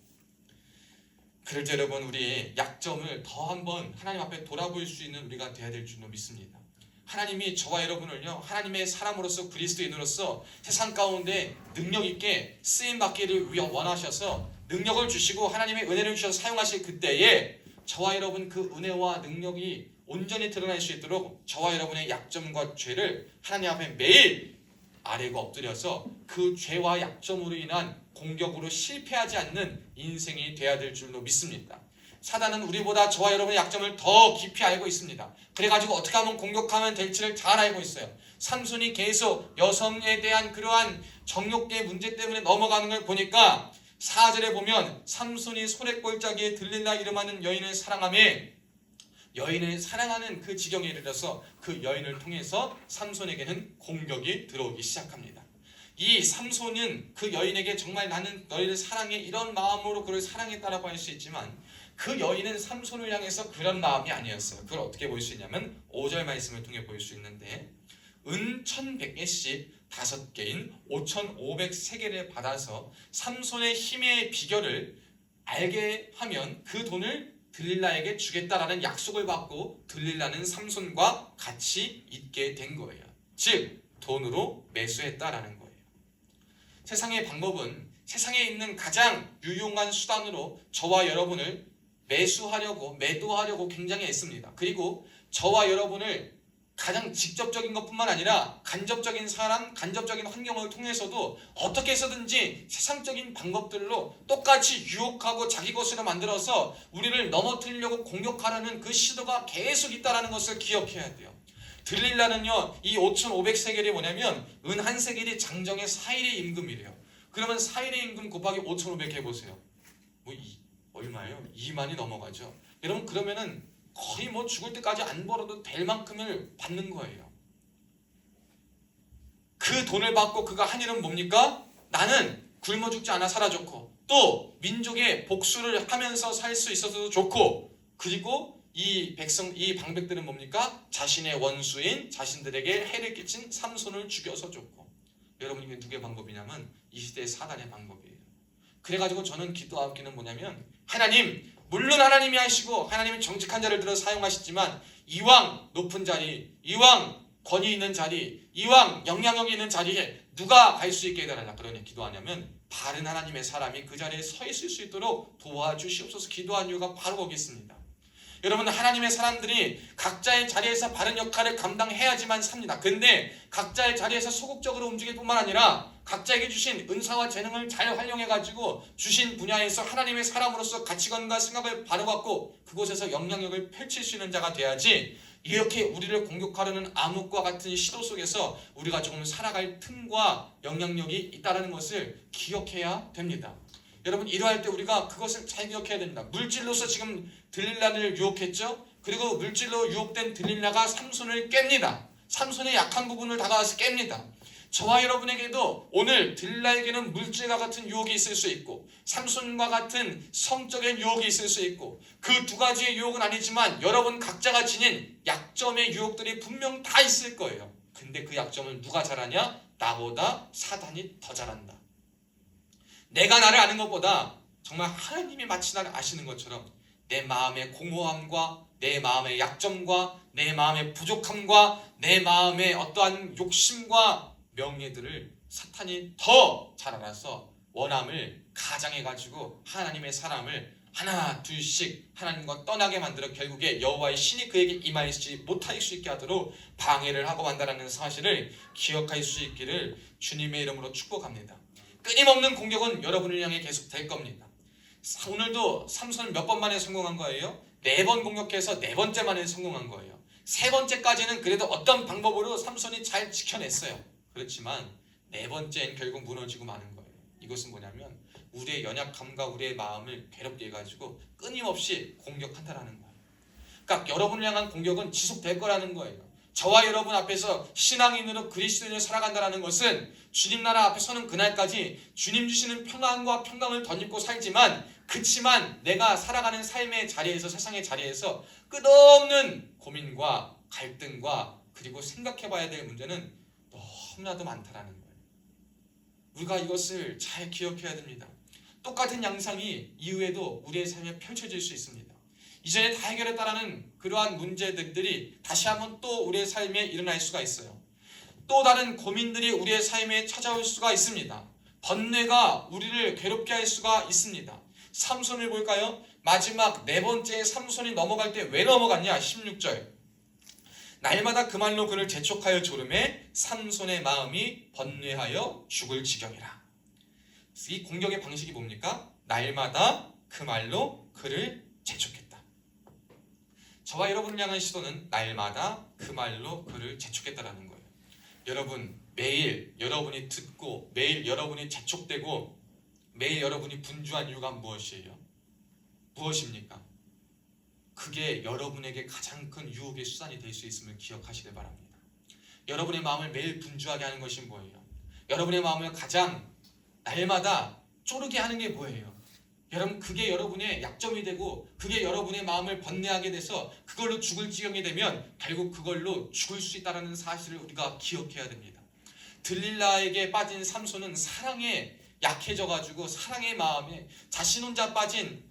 B: 그럴 때 여러분, 우리의 약점을 더 한번 하나님 앞에 돌아볼 수 있는 우리가 되어야 될 줄로 믿습니다. 하나님이 저와 여러분을요, 하나님의 사람으로서 그리스도인으로서 세상 가운데 능력 있게 쓰임받기를 원하셔서 능력을 주시고 하나님의 은혜를 주셔서 사용하실 그때에 저와 여러분 그 은혜와 능력이 온전히 드러날 수 있도록 저와 여러분의 약점과 죄를 하나님 앞에 매일 아래고 엎드려서 그 죄와 약점으로 인한 공격으로 실패하지 않는 인생이 되어야 될 줄로 믿습니다. 사단은 우리보다 저와 여러분의 약점을 더 깊이 알고 있습니다. 그래가지고 어떻게 하면 공격하면 될지를 잘 알고 있어요. 삼손이 계속 여성에 대한 그러한 정욕의 문제 때문에 넘어가는 걸 보니까 4절에 보면 삼손이 소래골짜기에 들릴라 이름하는 여인을 사랑하며 여인을 사랑하는 그 지경에 이르러서 그 여인을 통해서 삼손에게는 공격이 들어오기 시작합니다. 이 삼손은 그 여인에게 정말 나는 너희를 사랑해 이런 마음으로 그를 사랑했다라고 할 수 있지만 그 여인은 삼손을 향해서 그런 마음이 아니었어요. 그걸 어떻게 볼 수 있냐면 5절 말씀을 통해 볼 수 있는데 은 1100개씩 5개인 5503개를 받아서 삼손의 힘의 비결을 알게 하면 그 돈을 들릴라에게 주겠다라는 약속을 받고 들릴라는 삼손과 같이 있게 된 거예요. 즉 돈으로 매수했다라는 거예요. 세상의 방법은 세상에 있는 가장 유용한 수단으로 저와 여러분을 매도하려고 굉장히 애씁니다. 그리고 저와 여러분을 가장 직접적인 것뿐만 아니라 간접적인 사람, 간접적인 환경을 통해서도 어떻게 해서든지 세상적인 방법들로 똑같이 유혹하고 자기 것으로 만들어서 우리를 넘어뜨리려고 공격하려는 그 시도가 계속 있다는 것을 기억해야 돼요. 들릴라는요, 이 5500세겔이 뭐냐면 은 1세겔이 장정의 4일의 임금이래요. 그러면 4일의 임금 곱하기 5500 해보세요. 얼마예요? 2만이 넘어가죠. 여러분, 그러면은 거의 죽을 때까지 안 벌어도 될 만큼을 받는 거예요. 그 돈을 받고 그가 한 일은 뭡니까? 나는 굶어 죽지 않아 살아 좋고 또 민족의 복수를 하면서 살 수 있어서도 좋고 그리고 이 방백들은 뭡니까? 자신의 원수인 자신들에게 해를 끼친 삼손을 죽여서 좋고. 여러분, 이게 누구의 방법이냐면 이 시대의 사단의 방법이에요. 그래가지고 저는 기도하기는 뭐냐면 하나님, 물론 하나님이 하시고 하나님이 정직한 자를 들어 사용하시지만 이왕 높은 자리, 이왕 권위 있는 자리, 이왕 영향력이 있는 자리에 누가 갈 수 있게 해달라. 그러니 기도하냐면 바른 하나님의 사람이 그 자리에 서 있을 수 있도록 도와주시옵소서 기도한 이유가 바로 거기 있습니다. 여러분, 하나님의 사람들이 각자의 자리에서 바른 역할을 감당해야지만 삽니다. 근데 각자의 자리에서 소극적으로 움직일 뿐만 아니라 각자에게 주신 은사와 재능을 잘 활용해가지고 주신 분야에서 하나님의 사람으로서 가치관과 생각을 바로잡고 그곳에서 영향력을 펼칠 수 있는 자가 돼야지, 이렇게 우리를 공격하려는 암흑과 같은 시도 속에서 우리가 조금 살아갈 틈과 영향력이 있다는 것을 기억해야 됩니다. 여러분, 이러할 때 우리가 그것을 잘 기억해야 됩니다. 물질로서 지금 들릴라를 유혹했죠. 그리고 물질로 유혹된 들릴라가 삼손을 깹니다. 삼손의 약한 부분을 다가와서 깹니다. 저와 여러분에게도 오늘 들릴라에게는 물질과 같은 유혹이 있을 수 있고 삼손과 같은 성적인 유혹이 있을 수 있고, 그 두 가지의 유혹은 아니지만 여러분 각자가 지닌 약점의 유혹들이 분명 다 있을 거예요. 근데 그 약점을 누가 잘하냐? 나보다 사단이 더 잘한다. 내가 나를 아는 것보다 정말 하나님이 마치 나를 아시는 것처럼 내 마음의 공허함과 내 마음의 약점과 내 마음의 부족함과 내 마음의 어떠한 욕심과 명예들을 사탄이 더 잘 알아서 원함을 가장해가지고 하나님의 사람을 하나 둘씩 하나님과 떠나게 만들어 결국에 여호와의 신이 그에게 임하지 못할 수 있게 하도록 방해를 하고 만다라는 사실을 기억할 수 있기를 주님의 이름으로 축복합니다. 끊임없는 공격은 여러분을 향해 계속 될 겁니다. 오늘도 삼손은 몇 번 만에 성공한 거예요? 4번 공격해서 4번째 만에 성공한 거예요. 3번째까지는 그래도 어떤 방법으로 삼손이 잘 지켜냈어요. 그렇지만 4번째엔 결국 무너지고 마는 거예요. 이것은 뭐냐면 우리의 연약함과 우리의 마음을 괴롭게 해가지고 끊임없이 공격한다라는 거예요. 그러니까 여러분을 향한 공격은 지속될 거라는 거예요. 저와 여러분 앞에서 신앙인으로 그리스도인으로 살아간다는 것은 주님 나라 앞에 서는 그날까지 주님 주시는 평안과 평강을 덧입고 살지만, 그치만 내가 살아가는 삶의 자리에서, 세상의 자리에서 끝없는 고민과 갈등과 그리고 생각해봐야 될 문제는 너무나도 많다라는 거예요. 우리가 이것을 잘 기억해야 됩니다. 똑같은 양상이 이후에도 우리의 삶에 펼쳐질 수 있습니다. 이전에 다 해결했다라는 그러한 문제들이 다시 한번 또 우리의 삶에 일어날 수가 있어요. 또 다른 고민들이 우리의 삶에 찾아올 수가 있습니다. 번뇌가 우리를 괴롭게 할 수가 있습니다. 삼손을 볼까요? 마지막 4번째 삼손이 넘어갈 때 왜 넘어갔냐? 16절. 날마다 그 말로 그를 재촉하여 조름에 삼손의 마음이 번뇌하여 죽을 지경이라. 이 공격의 방식이 뭡니까? 날마다 그 말로 그를 재촉했다. 저와 여러분을 향한 시도는 날마다 그 말로 그를 재촉했다라는 거예요. 여러분, 매일 여러분이 듣고 매일 여러분이 재촉되고 매일 여러분이 분주한 이유가 무엇이에요? 무엇입니까? 그게 여러분에게 가장 큰 유혹의 수단이 될 수 있음을 기억하시길 바랍니다. 여러분의 마음을 매일 분주하게 하는 것이 뭐예요? 여러분의 마음을 가장 날마다 쪼르게 하는 게 뭐예요? 여러분, 그게 여러분의 약점이 되고 그게 여러분의 마음을 번뇌하게 돼서 그걸로 죽을 지경이 되면 결국 그걸로 죽을 수 있다는 사실을 우리가 기억해야 됩니다. 들릴라에게 빠진 삼손은 사랑에 약해져가지고 사랑의 마음에 자신 혼자 빠진,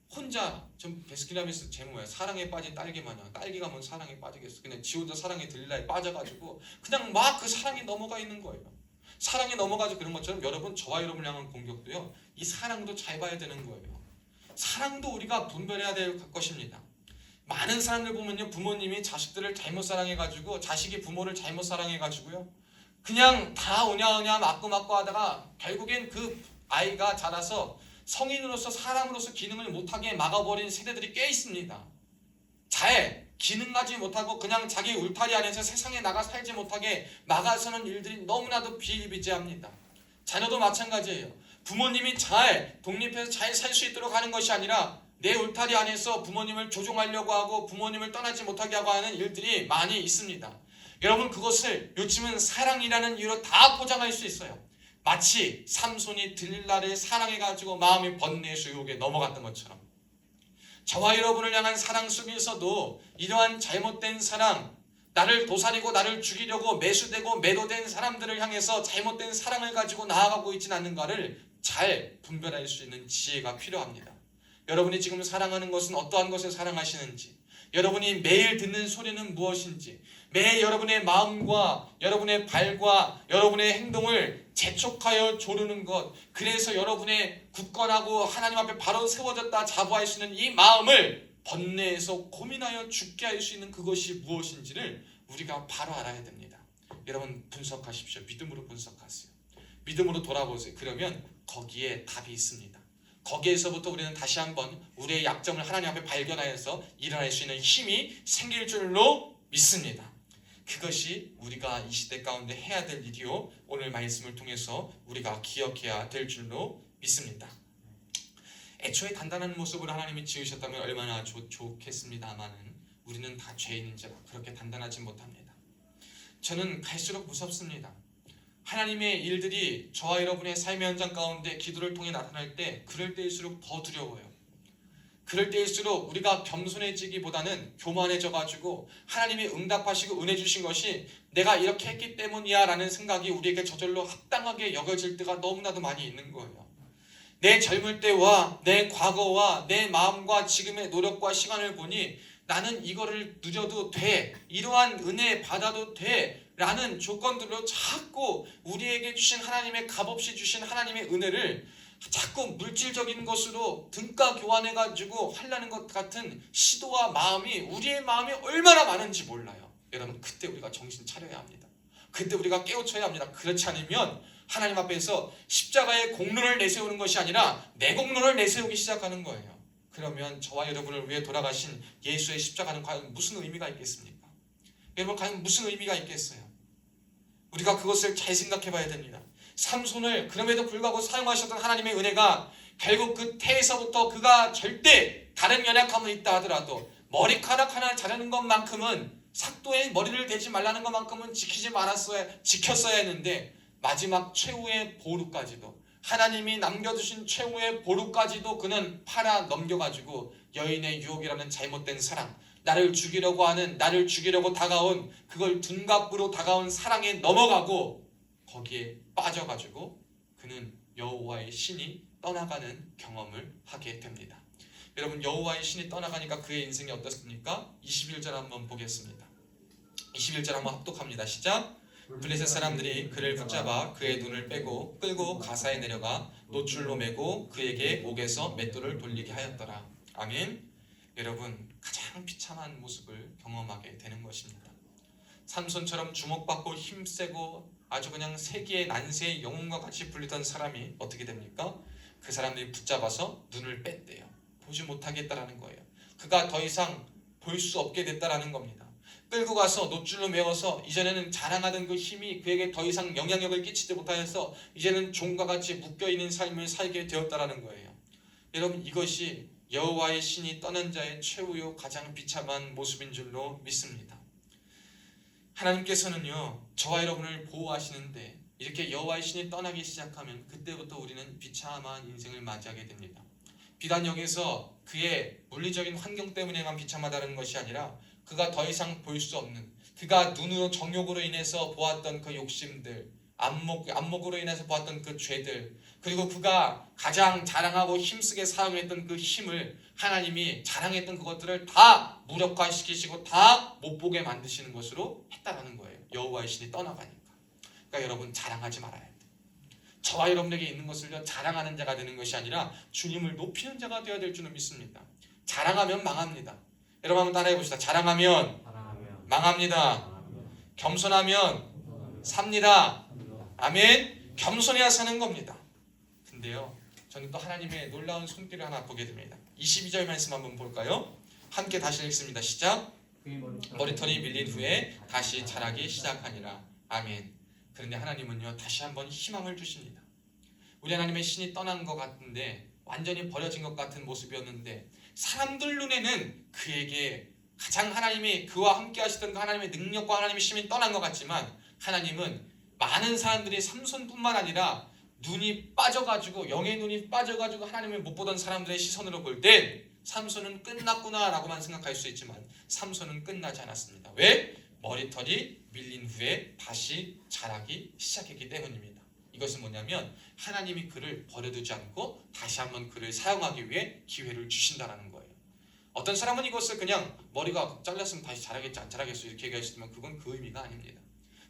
B: 혼자 좀 베스킨라빈스 제목 뭐야? 사랑에 빠진 딸기 마냥. 딸기가 뭔 사랑에 빠지겠어? 그냥 지 혼자 사랑에 들릴라에 빠져가지고 그냥 막 그 사랑에 넘어가 있는 거예요. 사랑에 넘어가지고 그런 것처럼 여러분, 저와 여러분을 향한 공격도요, 이 사랑도 잘 봐야 되는 거예요. 사랑도 우리가 분별해야 될 것입니다. 많은 사람들 보면요, 부모님이 자식들을 잘못 사랑해가지고, 자식이 부모를 잘못 사랑해가지고요, 그냥 다 오냐오냐 맞고 하다가 결국엔 그 아이가 자라서 성인으로서 사람으로서 기능을 못하게 막아버린 세대들이 꽤 있습니다. 잘 기능하지 못하고 그냥 자기 울타리 안에서 세상에 나가 살지 못하게 막아서는 일들이 너무나도 비일비재합니다. 자녀도 마찬가지예요. 부모님이 잘 독립해서 잘 살 수 있도록 하는 것이 아니라 내 울타리 안에서 부모님을 조종하려고 하고 부모님을 떠나지 못하게 하고 하는 일들이 많이 있습니다. 여러분, 그것을 요즘은 사랑이라는 이유로 다 포장할 수 있어요. 마치 삼손이 들릴라를 사랑해가지고 마음이 번뇌의 유혹에 넘어갔던 것처럼, 저와 여러분을 향한 사랑 속에서도 이러한 잘못된 사랑, 나를 도사리고 나를 죽이려고 매수되고 매도된 사람들을 향해서 잘못된 사랑을 가지고 나아가고 있지는 않는가를 잘 분별할 수 있는 지혜가 필요합니다. 여러분이 지금 사랑하는 것은 어떠한 것을 사랑하시는지, 여러분이 매일 듣는 소리는 무엇인지, 매일 여러분의 마음과 여러분의 발과 여러분의 행동을 재촉하여 조르는 것, 그래서 여러분의 굳건하고 하나님 앞에 바로 세워졌다 자부할 수 있는 이 마음을 번뇌에서 고민하여 죽게 할 수 있는 그것이 무엇인지를 우리가 바로 알아야 됩니다. 여러분, 분석하십시오. 믿음으로 분석하세요. 믿음으로 돌아보세요. 그러면 거기에 답이 있습니다. 거기에서부터 우리는 다시 한번 우리의 약점을 하나님 앞에 발견하여서 일어날 수 있는 힘이 생길 줄로 믿습니다. 그것이 우리가 이 시대 가운데 해야 될 일이요, 오늘 말씀을 통해서 우리가 기억해야 될 줄로 믿습니다. 애초에 단단한 모습으로 하나님이 지으셨다면 얼마나 좋겠습니다마는 우리는 다 죄인인지라 그렇게 단단하지 못합니다. 저는 갈수록 무섭습니다. 하나님의 일들이 저와 여러분의 삶의 현장 가운데 기도를 통해 나타날 때, 그럴 때일수록 더 두려워요. 그럴 때일수록 우리가 겸손해지기보다는 교만해져 가지고 하나님이 응답하시고 은혜 주신 것이 내가 이렇게 했기 때문이야 라는 생각이 우리에게 저절로 합당하게 여겨질 때가 너무나도 많이 있는 거예요. 내 젊을 때와 내 과거와 내 마음과 지금의 노력과 시간을 보니 나는 이거를 누려도 돼, 이러한 은혜 받아도 돼 라는 조건들로 자꾸 우리에게 주신 하나님의 값없이 주신 하나님의 은혜를 자꾸 물질적인 것으로 등가 교환해가지고 하려는 것 같은 시도와 마음이, 우리의 마음이 얼마나 많은지 몰라요. 여러분, 그때 우리가 정신 차려야 합니다. 그때 우리가 깨우쳐야 합니다. 그렇지 않으면 하나님 앞에서 십자가의 공로를 내세우는 것이 아니라 내 공로를 내세우기 시작하는 거예요. 그러면 저와 여러분을 위해 돌아가신 예수의 십자가는 과연 무슨 의미가 있겠습니까? 여러분, 과연 무슨 의미가 있겠어요? 우리가 그것을 잘 생각해 봐야 됩니다. 삼손을 그럼에도 불구하고 사용하셨던 하나님의 은혜가 결국 그 태에서부터 그가 절대 다른 연약함은 있다 하더라도 머리카락 하나 자르는 것만큼은, 삭도에 머리를 대지 말라는 것만큼은 지켰어야 했는데 마지막 최후의 보루까지도, 하나님이 남겨두신 최후의 보루까지도 그는 팔아 넘겨가지고 여인의 유혹이라는 잘못된 사랑, 나를 죽이려고 다가온 그걸 둔갑으로 다가온 사랑에 넘어가고 거기에 빠져가지고 그는 여호와의 신이 떠나가는 경험을 하게 됩니다. 여러분, 여호와의 신이 떠나가니까 그의 인생이 어떻습니까? 21절 한번 보겠습니다. 21절 한번 합독합니다. 시작. 블레셋 사람들이 그를 붙잡아 그의 눈을 빼고 끌고 가사에 내려가 노줄로 매고 그에게 옥에서 맷돌을 돌리게 하였더라. 아멘. 여러분, 가장 비참한 모습을 경험하게 되는 것입니다. 삼손처럼 주목받고 힘세고 아주 그냥 세기의 난세의 영웅과 같이 불리던 사람이 어떻게 됩니까? 그 사람들이 붙잡아서 눈을 뺐대요. 보지 못하겠다라는 거예요. 그가 더 이상 볼 수 없게 됐다라는 겁니다. 끌고 가서 노줄로 메어서 이전에는 자랑하던 그 힘이 그에게 더 이상 영향력을 끼치지 못하여서 이제는 종과 같이 묶여있는 삶을 살게 되었다라는 거예요. 여러분, 이것이 여호와의 신이 떠난 자의 최후요 가장 비참한 모습인 줄로 믿습니다. 하나님께서는요, 저와 여러분을 보호하시는데 이렇게 여호와의 신이 떠나기 시작하면 그때부터 우리는 비참한 인생을 맞이하게 됩니다. 비단 여기서 그의 물리적인 환경 때문에만 비참하다는 것이 아니라 그가 더 이상 볼 수 없는, 그가 눈으로 정욕으로 인해서 보았던 그 욕심들, 안목으로 인해서 보았던 그 죄들, 그리고 그가 가장 자랑하고 힘쓰게 사용했던 그 힘을 하나님이 자랑했던 그것들을 다 무력화시키시고 다 못 보게 만드시는 것으로 했다라는 거예요. 여호와의 신이 떠나가니까. 그러니까 여러분, 자랑하지 말아야 돼요. 저와 여러분에게 있는 것을요, 자랑하는 자가 되는 것이 아니라 주님을 높이는 자가 되어야 될 줄은 믿습니다. 자랑하면 망합니다. 여러분, 한번 따라해 봅시다. 자랑하면 망합니다. 겸손하면 삽니다. 아멘. 겸손해야 사는 겁니다. 근데요, 저는 또 하나님의 놀라운 손길을 하나 보게 됩니다. 22절 말씀 한번 볼까요? 함께 다시 읽습니다. 시작. 머리털이 밀린 후에 다시 자라기 시작하니라. 아멘. 그런데 하나님은요, 다시 한번 희망을 주십니다. 우리 하나님의 신이 떠난 것 같은데, 완전히 버려진 것 같은 모습이었는데, 사람들 눈에는 그에게 가장 하나님이 그와 함께 하시던 그 하나님의 능력과 하나님의 힘이 떠난 것 같지만, 하나님은 많은 사람들이 삼손뿐만 아니라 눈이 빠져가지고, 영의 눈이 빠져가지고 하나님을 못 보던 사람들의 시선으로 볼 땐 삼손은 끝났구나 라고만 생각할 수 있지만 삼손은 끝나지 않았습니다. 왜? 머리털이 밀린 후에 다시 자라기 시작했기 때문입니다. 이것은 뭐냐면 하나님이 그를 버려두지 않고 다시 한번 그를 사용하기 위해 기회를 주신다는 거예요. 어떤 사람은 이것을 그냥 머리가 잘렸으면 다시 자라겠지 안 자라겠어 이렇게 얘기하시면 그건 그 의미가 아닙니다.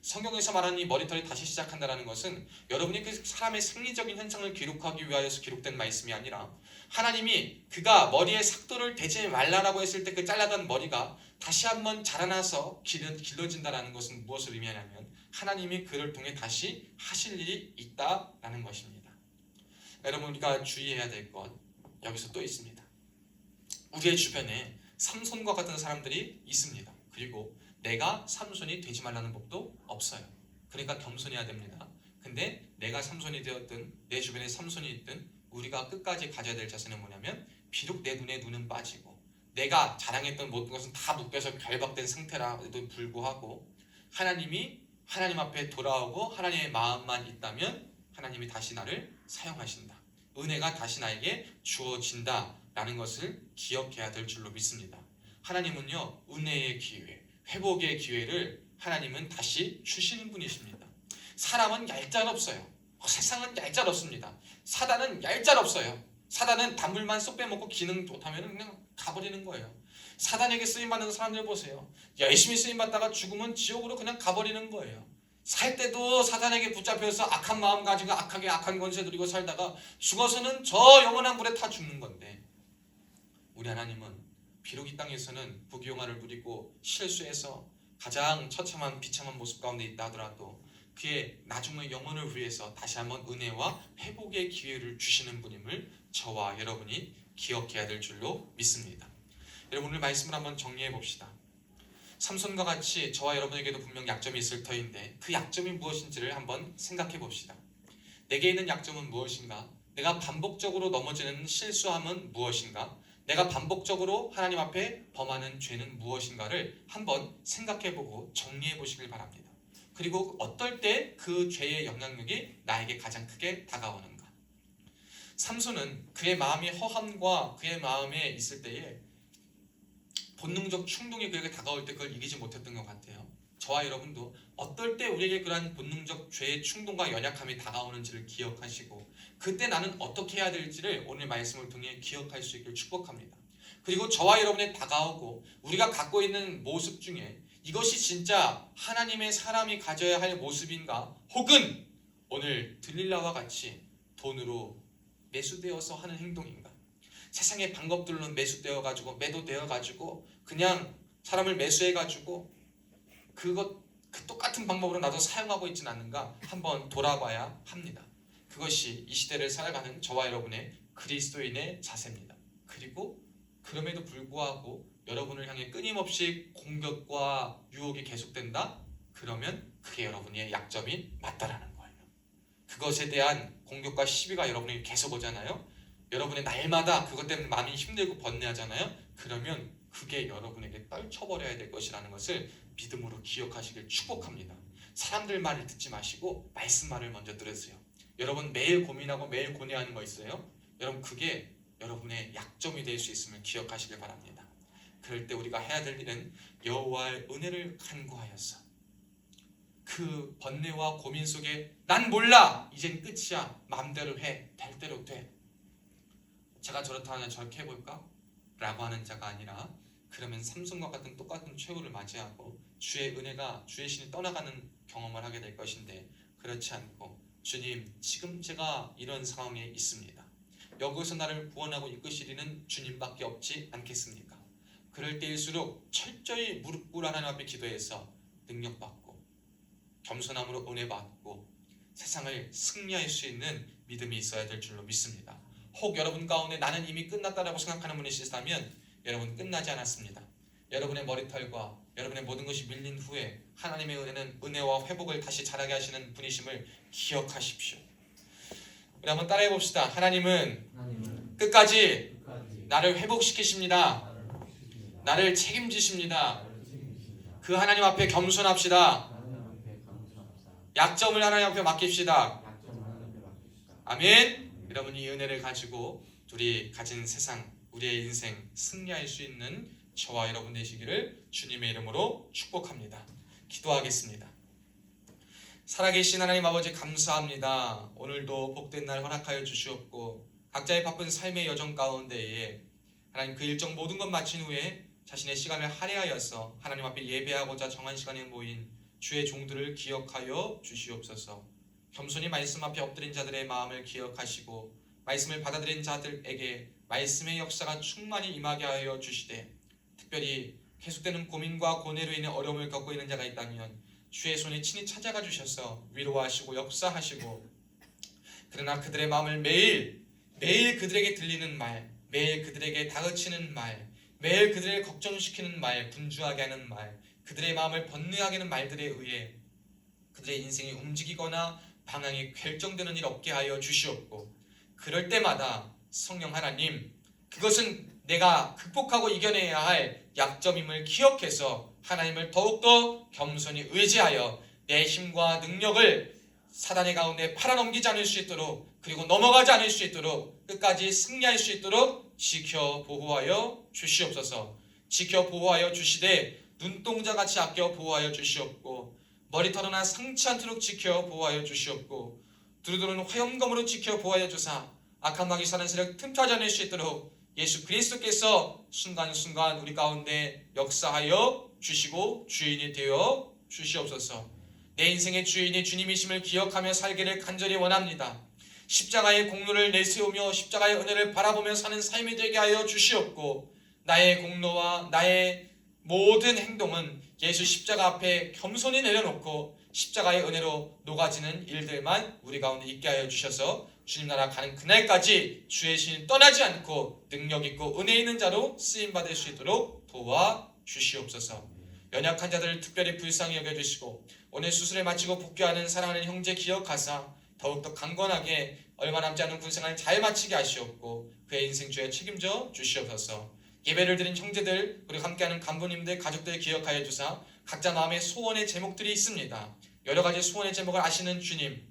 B: 성경에서 말하는 이 머리털이 다시 시작한다는 것은 여러분이 그 사람의 생리적인 현상을 기록하기 위하여서 기록된 말씀이 아니라 하나님이 그가 머리에 삭도를 대지 말라라고 했을 때 그 잘라던 머리가 다시 한번 자라나서 길러진다는 것은 무엇을 의미하냐면 하나님이 그를 통해 다시 하실 일이 있다라는 것입니다. 여러분 우리가 주의해야 될 것 여기서 또 있습니다. 우리의 주변에 삼손과 같은 사람들이 있습니다. 그리고 내가 삼손이 되지 말라는 법도 없어요. 그러니까 겸손해야 됩니다. 근데 내가 삼손이 되었든 내 주변에 삼손이 있든 우리가 끝까지 가져야 될 자세는 뭐냐면 비록 내 눈에 눈은 빠지고 내가 자랑했던 모든 것은 다 묶여서 결박된 상태라도 불구하고 하나님이 하나님 앞에 돌아오고 하나님의 마음만 있다면 하나님이 다시 나를 사용하신다. 은혜가 다시 나에게 주어진다라는 것을 기억해야 될 줄로 믿습니다. 하나님은요 은혜의 기회, 회복의 기회를 하나님은 다시 주시는 분이십니다. 사람은 얄짤없어요. 세상은 얄짤없습니다. 사단은 얄짤없어요. 사단은 단물만 쏙 빼먹고 기능 못하면 그냥 가버리는 거예요. 사단에게 쓰임받는 사람들 보세요. 열심히 쓰임받다가 죽으면 지옥으로 그냥 가버리는 거예요. 살 때도 사단에게 붙잡혀서 악한 마음 가지고 악하게 악한 권세 누리고 살다가 죽어서는 저 영원한 불에 타 죽는 건데 우리 하나님은 비록 이 땅에서는 부귀영화를 누리고 실수해서 가장 처참한 비참한 모습 가운데 있다 하더라도 그의 나중의 영혼을 위해서 다시 한번 은혜와 회복의 기회를 주시는 분임을 저와 여러분이 기억해야 될 줄로 믿습니다. 여러분 오늘 말씀을 한번 정리해 봅시다. 삼손과 같이 저와 여러분에게도 분명 약점이 있을 터인데 그 약점이 무엇인지를 한번 생각해 봅시다. 내게 있는 약점은 무엇인가? 내가 반복적으로 넘어지는 실수함은 무엇인가? 내가 반복적으로 하나님 앞에 범하는 죄는 무엇인가를 한번 생각해보고 정리해보시길 바랍니다. 그리고 어떨 때 그 죄의 영향력이 나에게 가장 크게 다가오는가? 삼손은 그의 마음이 허함과 그의 마음에 있을 때에 본능적 충동이 그에게 다가올 때 그걸 이기지 못했던 것 같아요. 저와 여러분도 어떨 때 우리에게 그러한 본능적 죄의 충동과 연약함이 다가오는지를 기억하시고 그때 나는 어떻게 해야 될지를 오늘 말씀을 통해 기억할 수 있기를 축복합니다. 그리고 저와 여러분의 다가오고 우리가 갖고 있는 모습 중에 이것이 진짜 하나님의 사람이 가져야 할 모습인가? 혹은 오늘 들릴라와 같이 돈으로 매수되어서 하는 행동인가? 세상의 방법들로 매수되어가지고 매도되어가지고 그냥 사람을 매수해가지고 그 똑같은 방법으로 나도 사용하고 있지는 않는가? 한번 돌아봐야 합니다. 그것이 이 시대를 살아가는 저와 여러분의 그리스도인의 자세입니다. 그리고 그럼에도 불구하고 여러분을 향해 끊임없이 공격과 유혹이 계속된다? 그러면 그게 여러분의 약점이 맞다라는 거예요. 그것에 대한 공격과 시비가 여러분에게 계속 오잖아요. 여러분의 날마다 그것 때문에 마음이 힘들고 번뇌하잖아요. 그러면 그게 여러분에게 떨쳐버려야 될 것이라는 것을 믿음으로 기억하시길 축복합니다. 사람들 말을 듣지 마시고 말씀 말을 먼저 들으세요. 여러분 매일 고민하고 매일 고뇌하는 거 있어요? 여러분 그게 여러분의 약점이 될 수 있음을 기억하시길 바랍니다. 그럴 때 우리가 해야 될 일은 여호와의 은혜를 간구하여서 그 번뇌와 고민 속에 난 몰라 이젠 끝이야 마음대로 해 될 대로 돼 제가 저렇다면 저렇게 해볼까? 라고 하는 자가 아니라 그러면 삼손과 같은 똑같은 최후를 맞이하고 주의 은혜가 주의 신이 떠나가는 경험을 하게 될 것인데 그렇지 않고 주님 지금 제가 이런 상황에 있습니다. 여기서 나를 구원하고 이끄시리는 주님밖에 없지 않겠습니까? 그럴 때일수록 철저히 무릎 꿇어 하나님 앞에 기도해서 능력받고 겸손함으로 은혜받고 세상을 승리할 수 있는 믿음이 있어야 될 줄로 믿습니다. 혹 여러분 가운데 나는 이미 끝났다라고 생각하는 분이 있다면 여러분 끝나지 않았습니다. 여러분의 머리털과 여러분의 모든 것이 밀린 후에 하나님의 은혜는 은혜와 회복을 다시 자라게 하시는 분이심을 기억하십시오. 우리 한번 따라해 봅시다. 하나님은 끝까지 나를 회복시키십니다. 나를 책임지십니다. 그 하나님 앞에 겸손합시다. 약점을 하나님 앞에 맡깁시다. 아멘. 여러분이 이 은혜를 가지고 우리 가진 세상 우리의 인생 승리할 수 있는 저와 여러분 되시기를 주님의 이름으로 축복합니다. 기도하겠습니다. 살아계신 하나님 아버지 감사합니다. 오늘도 복된 날 허락하여 주시옵고 각자의 바쁜 삶의 여정 가운데에 하나님 그 일정 모든 것 마친 후에 자신의 시간을 할애하여서 하나님 앞에 예배하고자 정한 시간에 모인 주의 종들을 기억하여 주시옵소서. 겸손히 말씀 앞에 엎드린 자들의 마음을 기억하시고 말씀을 받아들인 자들에게 말씀의 역사가 충만히 임하게 하여 주시되, 특별히 계속되는 고민과 고뇌로 인해 어려움을 겪고 있는 자가 있다면 주의 손이 친히 찾아가 주셔서 위로하시고 역사하시고, 그러나 그들의 마음을 매일 그들에게 들리는 말, 매일 그들에게 다그치는 말, 매일 그들을 걱정시키는 말, 분주하게 하는 말, 그들의 마음을 번뇌하게 하는 말들에 의해 그들의 인생이 움직이거나 방향이 결정되는 일 없게 하여 주시옵고, 그럴 때마다 성령 하나님, 그것은 내가 극복하고 이겨내야 할 약점임을 기억해서 하나님을 더욱더 겸손히 의지하여 내 힘과 능력을 사단의 가운데 팔아넘기지 않을 수 있도록, 그리고 넘어가지 않을 수 있도록, 끝까지 승리할 수 있도록 지켜 보호하여 주시옵소서. 지켜 보호하여 주시되 눈동자같이 아껴 보호하여 주시옵고, 머리털 하나 상치 않도록 지켜 보호하여 주시옵고, 두루두루는 화염검으로 지켜 보호하여 주사 악한 마귀 사는 세력 틈타지 않을 수 있도록 예수 그리스도께서 순간순간 우리 가운데 역사하여 주시고 주인이 되어 주시옵소서. 내 인생의 주인이 주님이심을 기억하며 살기를 간절히 원합니다. 십자가의 공로를 내세우며 십자가의 은혜를 바라보며 사는 삶이 되게 하여 주시옵고, 나의 공로와 나의 모든 행동은 예수 십자가 앞에 겸손히 내려놓고 십자가의 은혜로 녹아지는 일들만 우리 가운데 있게 하여 주셔서 주님 나라 가는 그날까지 주의 신이 떠나지 않고 능력 있고 은혜 있는 자로 쓰임 받을 수 있도록 도와 주시옵소서. 연약한 자들을 특별히 불쌍히 여겨주시고, 오늘 수술을 마치고 복귀하는 사랑하는 형제 기억하사 더욱더 강건하게 얼마 남지 않은 군생활 잘 마치게 하시옵고, 그의 인생 주에 책임져 주시옵소서. 예배를 드린 형제들, 그리고 함께하는 간부님들, 가족들 기억하여 주사 각자 마음에 소원의 제목들이 있습니다. 여러 가지 소원의 제목을 아시는 주님,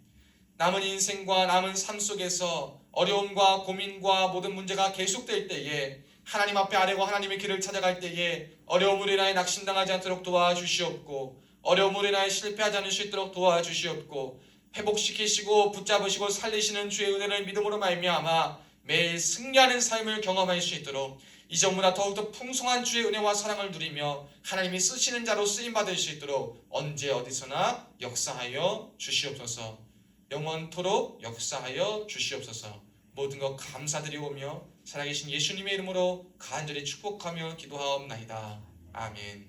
B: 남은 인생과 남은 삶 속에서 어려움과 고민과 모든 문제가 계속될 때에 하나님 앞에 아뢰고 하나님의 길을 찾아갈 때에 어려움으로 인하여 낙심당하지 않도록 도와주시옵고, 어려움으로 인하여 실패하지 않을 수 있도록 도와주시옵고, 회복시키시고 붙잡으시고 살리시는 주의 은혜를 믿음으로 말미암아 매일 승리하는 삶을 경험할 수 있도록, 이전보다 더욱더 풍성한 주의 은혜와 사랑을 누리며 하나님이 쓰시는 자로 쓰임받을 수 있도록 언제 어디서나 역사하여 주시옵소서. 영원토록 역사하여 주시옵소서. 모든 것 감사드리오며 살아계신 예수님의 이름으로 간절히 축복하며 기도하옵나이다. 아멘.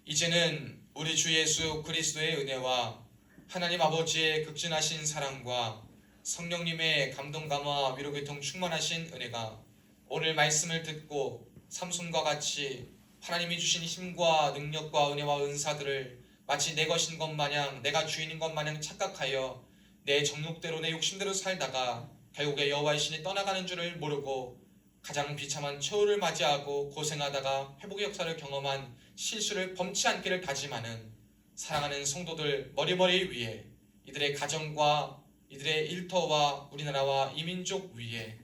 B: 이제는 우리 주 예수 그리스도의 은혜와 하나님 아버지의 극진하신 사랑과 성령님의 감동 감화 위로 교통 충만하신 은혜가 오늘 말씀을 듣고 삼손과 같이 하나님이 주신 힘과 능력과 은혜와 은사들을 마치 내 것인 것 마냥, 내가 주인인 것 마냥 착각하여 내 정욕대로 내 욕심대로 살다가 결국에 여호와의 신이 떠나가는 줄을 모르고 가장 비참한 최후를 맞이하고 고생하다가 회복의 역사를 경험한 실수를 범치 않기를 다짐하는 사랑하는 성도들 머리머리 위에, 이들의 가정과 이들의 일터와 우리나라와 이민족 위에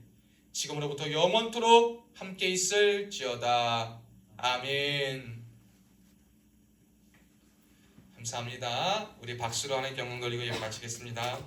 B: 지금으로부터 영원토록 함께 있을지어다. 아멘. 감사합니다. 우리 박수로 하나님께 영광 돌리고 예배 마치겠습니다.